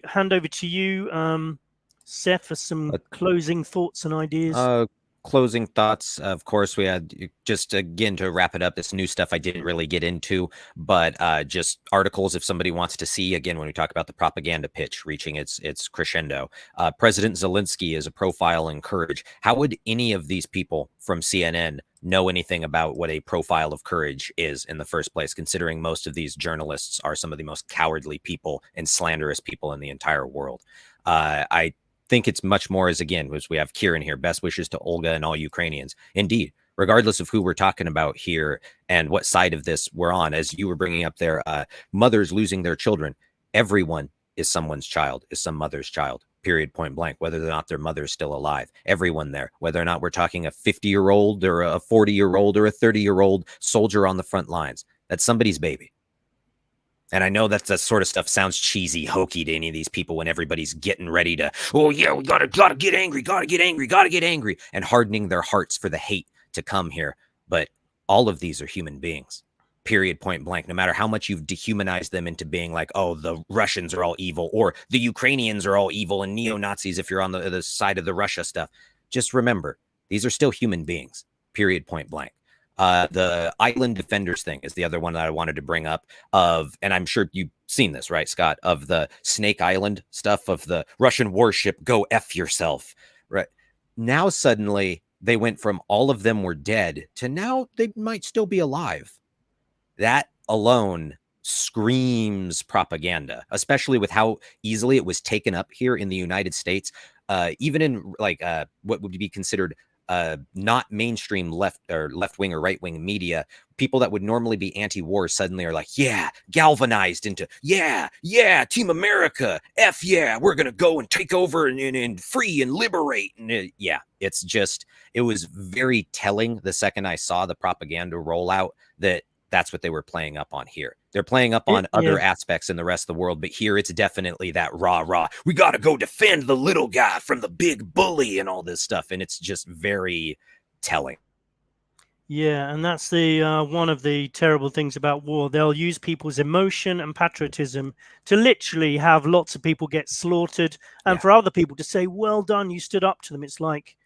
hand over to you, Seth, for some closing thoughts and ideas. Closing thoughts, of course, we had, just again to wrap it up, this new stuff I didn't really get into, but just articles if somebody wants to see, again, when we talk about the propaganda pitch reaching its crescendo. President Zelensky is a profile in courage. How would any of these people from CNN know anything about what a profile of courage is in the first place, considering most of these journalists are some of the most cowardly people and slanderous people in the entire world? I think it's much more as we have Kieran here. Best wishes to Olga and all Ukrainians. Indeed, regardless of who we're talking about here and what side of this we're on. As you were bringing up there, mothers losing their children. Everyone is someone's child, is some mother's child, period, point blank, whether or not their mother's still alive. Everyone there, whether or not we're talking a 50-year-old or a 40-year-old or a 30-year-old soldier on the front lines, that's somebody's baby. And I know that sort of stuff sounds cheesy, hokey to any of these people when everybody's getting ready to, oh yeah, we gotta get angry, gotta get angry, and hardening their hearts for the hate to come here. But all of these are human beings, period, point blank. No matter how much you've dehumanized them into being like, oh, the Russians are all evil, or the Ukrainians are all evil and neo-Nazis if you're on the side of the Russia stuff. Just remember, these are still human beings, period, point blank. The island defenders thing is the other one that I wanted to bring up and I'm sure you've seen this, right, Scott, of the Snake Island stuff of the Russian warship, go F yourself, right? Now, suddenly they went from all of them were dead to now they might still be alive. That alone screams propaganda, especially with how easily it was taken up here in the United States, even in like what would be considered not mainstream left-wing or right-wing media. People that would normally be anti-war suddenly are like, yeah, galvanized into, yeah, Team America, F yeah, we're going to go and take over and free and liberate. And yeah, it's just, it was very telling the second I saw the propaganda roll out that that's what they were playing up on here. They're playing up on other aspects in the rest of the world, but here it's definitely that rah. We got to go defend the little guy from the big bully and all this stuff. And it's just very telling. Yeah, and that's the one of the terrible things about war. They'll use people's emotion and patriotism to literally have lots of people get slaughtered, and for other people to say, well done, you stood up to them. It's like,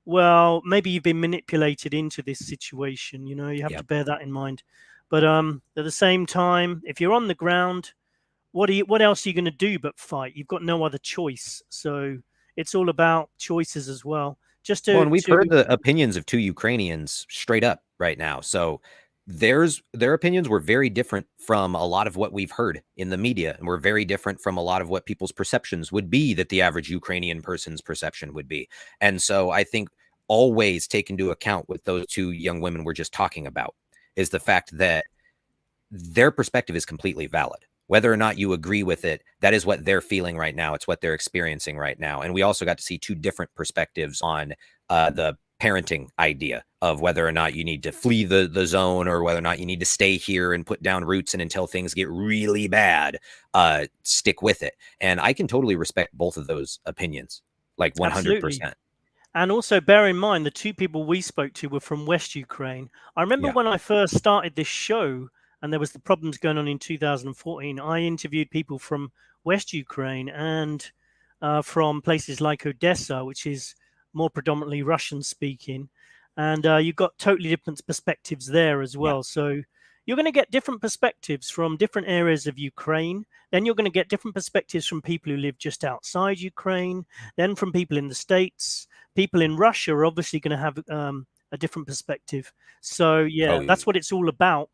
well, maybe you've been manipulated into this situation. You know, you have to bear that in mind. But at the same time, if you're on the ground, what else are you going to do but fight? You've got no other choice. So it's all about choices as well. And we've heard the opinions of two Ukrainians straight up right now. So their opinions were very different from a lot of what we've heard in the media, and were very different from a lot of what people's perceptions would be that the average Ukrainian person's perception would be. And so I think always take into account with those two young women we're just talking about is the fact that their perspective is completely valid. Whether or not you agree with it, that is what they're feeling right now. It's what they're experiencing right now. And we also got to see two different perspectives on the parenting idea of whether or not you need to flee the zone or whether or not you need to stay here and put down roots, and until things get really bad, stick with it. And I can totally respect both of those opinions, like 100%. Absolutely. And also bear in mind, the two people we spoke to were from West Ukraine. I remember when I first started this show and there was the problems going on in 2014, I interviewed people from West Ukraine and from places like Odessa, which is more predominantly Russian speaking. And you've got totally different perspectives there as well. So you're going to get different perspectives from different areas of Ukraine. Then you're going to get different perspectives from people who live just outside Ukraine. Then from people in the States. People in Russia are obviously going to have a different perspective. So, that's what it's all about.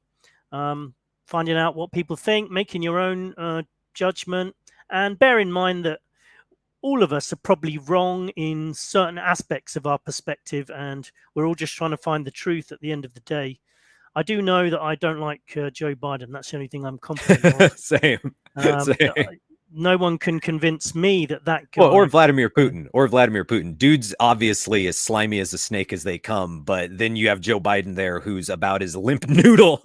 Finding out what people think, making your own judgment, and bear in mind that all of us are probably wrong in certain aspects of our perspective, and we're all just trying to find the truth at the end of the day. I do know that I don't like Joe Biden. That's the only thing I'm confident on. Same. No one can convince me that guy... Well, or Vladimir Putin. Dude's obviously as slimy as a snake as they come, but then you have Joe Biden there, who's about as limp noodle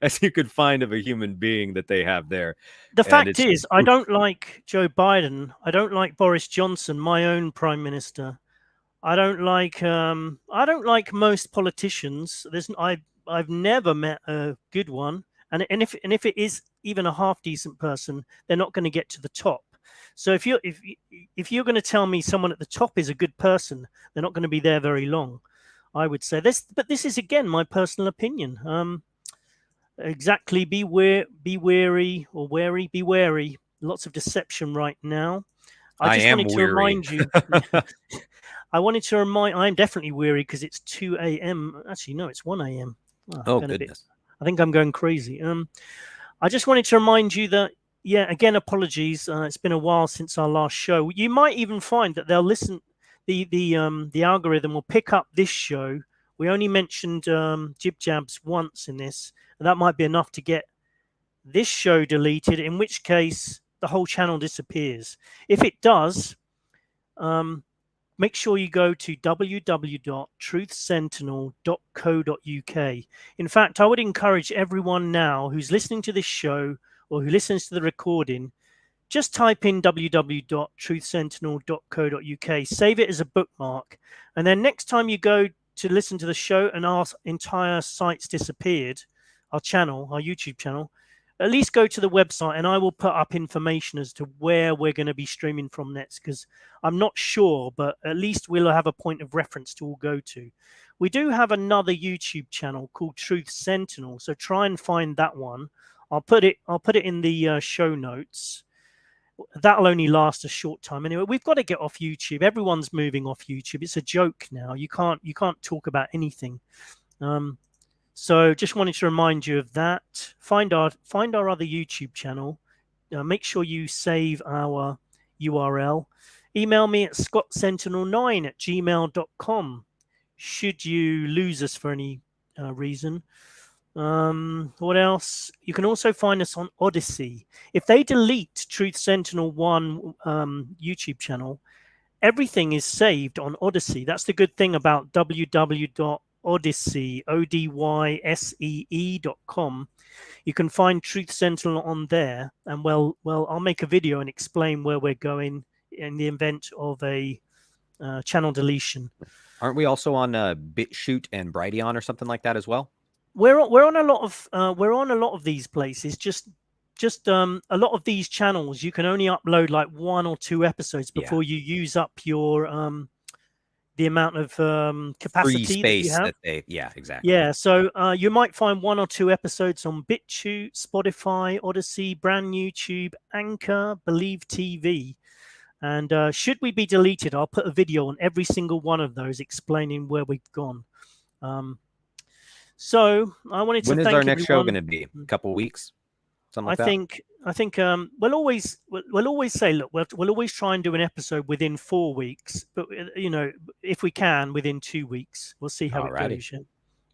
as you could find of a human being that they have there. The fact is, I don't like Joe Biden. I don't like Boris Johnson, my own prime minister. I don't like most politicians. I've never met a good one. And if it is even a half decent person, they're not going to get to the top. So if you're going to tell me someone at the top is a good person, they're not going to be there very long, I would say. But this is again my personal opinion. Exactly, be wary. Lots of deception right now. I wanted to remind you. I'm definitely weary because it's 2 a.m. Actually, no, it's 1 a.m. Oh, goodness. I think I'm going crazy. I just wanted to remind you that, again, apologies. It's been a while since our last show. You might even find that they'll listen. The algorithm will pick up this show We only mentioned Jib Jabs once in this, and that might be enough to get this show deleted, in which case the whole channel disappears. If it does, make sure you go to www.truthsentinel.co.uk. In fact, I would encourage everyone now who's listening to this show or who listens to the recording, just type in www.truthsentinel.co.uk, save it as a bookmark, and then next time you go to listen to the show and our entire site's disappeared, our YouTube channel, at least go to the website and I will put up information as to where we're going to be streaming from next, because I'm not sure, but at least we'll have a point of reference to all go to. We do have another YouTube channel called Truth Sentinel, so try and find that one. I'll put it in the show notes. That'll only last a short time anyway. We've got to get off YouTube. Everyone's moving off YouTube. It's a joke now. You can't talk about anything. So just wanted to remind you of that. Find our other YouTube channel. Make sure you save our URL. Email me at scottsentinel9@gmail.com should you lose us for any reason. What else? You can also find us on Odyssey. If they delete Truth Sentinel 1 YouTube channel, everything is saved on Odyssey. That's the good thing about www.odyssey.com. You can find Truth Sentinel on there, and well, I'll make a video and explain where we're going in the event of a channel deletion. Aren't we also on BitChute and Brighteon or something like that as well? We're on a lot of these places. Just a lot of these channels, you can only upload like 1 or 2 episodes before you use up your the amount of capacity free space that you have. Exactly. Yeah, so you might find 1 or 2 episodes on BitChute, Spotify, Odyssey, Brand YouTube, Anchor, Believe TV. And should we be deleted, I'll put a video on every single one of those explaining where we've gone. So I wanted to When is thank our next show everyone. going to be? A couple weeks? Something like I that? think we'll always say, look, we'll always try and do an episode within 4 weeks, but if we can within 2 weeks. We'll see how it goes.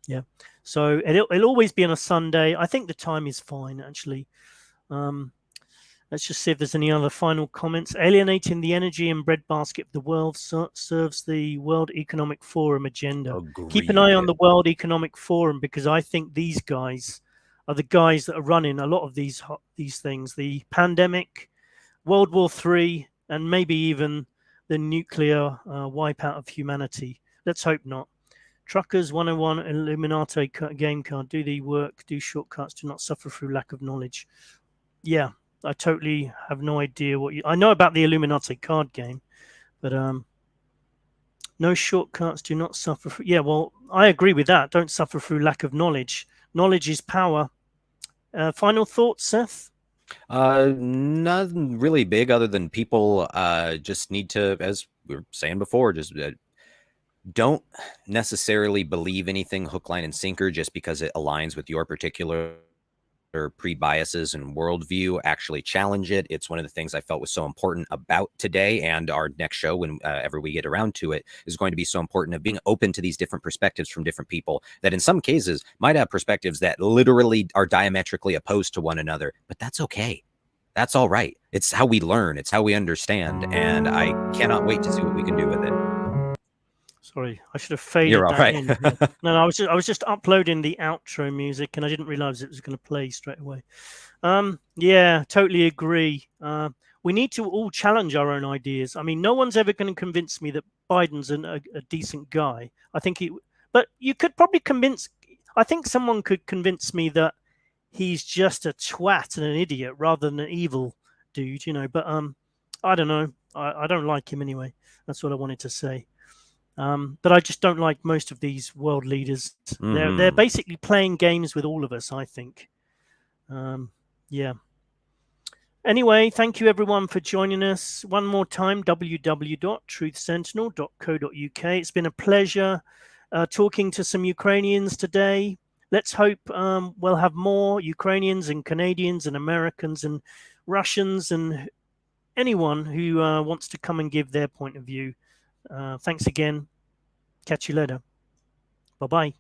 Yeah. So it'll always be on a Sunday. I think the time is fine actually. Let's just see if there's any other final comments. Alienating the energy and breadbasket of the world serves the World Economic Forum agenda. Agreed. Keep an eye on the World Economic Forum, because I think these guys are the guys that are running a lot of these things. The pandemic, World War III, and maybe even the nuclear wipeout of humanity. Let's hope not. Truckers 101 Illuminati game card. Do the work, do shortcuts, do not suffer through lack of knowledge. Yeah. I totally have no idea I know about the Illuminati card game, but no shortcuts, do not suffer through. Yeah, well, I agree with that. Don't suffer through lack of knowledge. Knowledge is power. Final thoughts, Seth? Nothing really big other than people just need to, as we were saying before, just don't necessarily believe anything hook, line, and sinker just because it aligns with your particular pre-biases and worldview. Actually challenge it. It's one of the things I felt was so important about today, and our next show, whenever we get around to it, is going to be so important, of being open to these different perspectives from different people that in some cases might have perspectives that literally are diametrically opposed to one another, but that's okay. That's all right. It's how we learn. It's how we understand, and I cannot wait to see what we can do with it. Sorry, I should have faded You're all that right. in. No, I was just uploading the outro music, and I didn't realize it was going to play straight away. Yeah, totally agree. We need to all challenge our own ideas. I mean, no one's ever going to convince me that Biden's a decent guy. I think but you could probably I think someone could convince me that he's just a twat and an idiot rather than an evil dude, but I don't know. I don't like him anyway. That's what I wanted to say. But I just don't like most of these world leaders. They're basically playing games with all of us, I think. Yeah. Anyway, thank you everyone for joining us. One more time, www.truthsentinel.co.uk. It's been a pleasure talking to some Ukrainians today. Let's hope we'll have more Ukrainians and Canadians and Americans and Russians and anyone who wants to come and give their point of view. Thanks again. Catch you later. Bye-bye.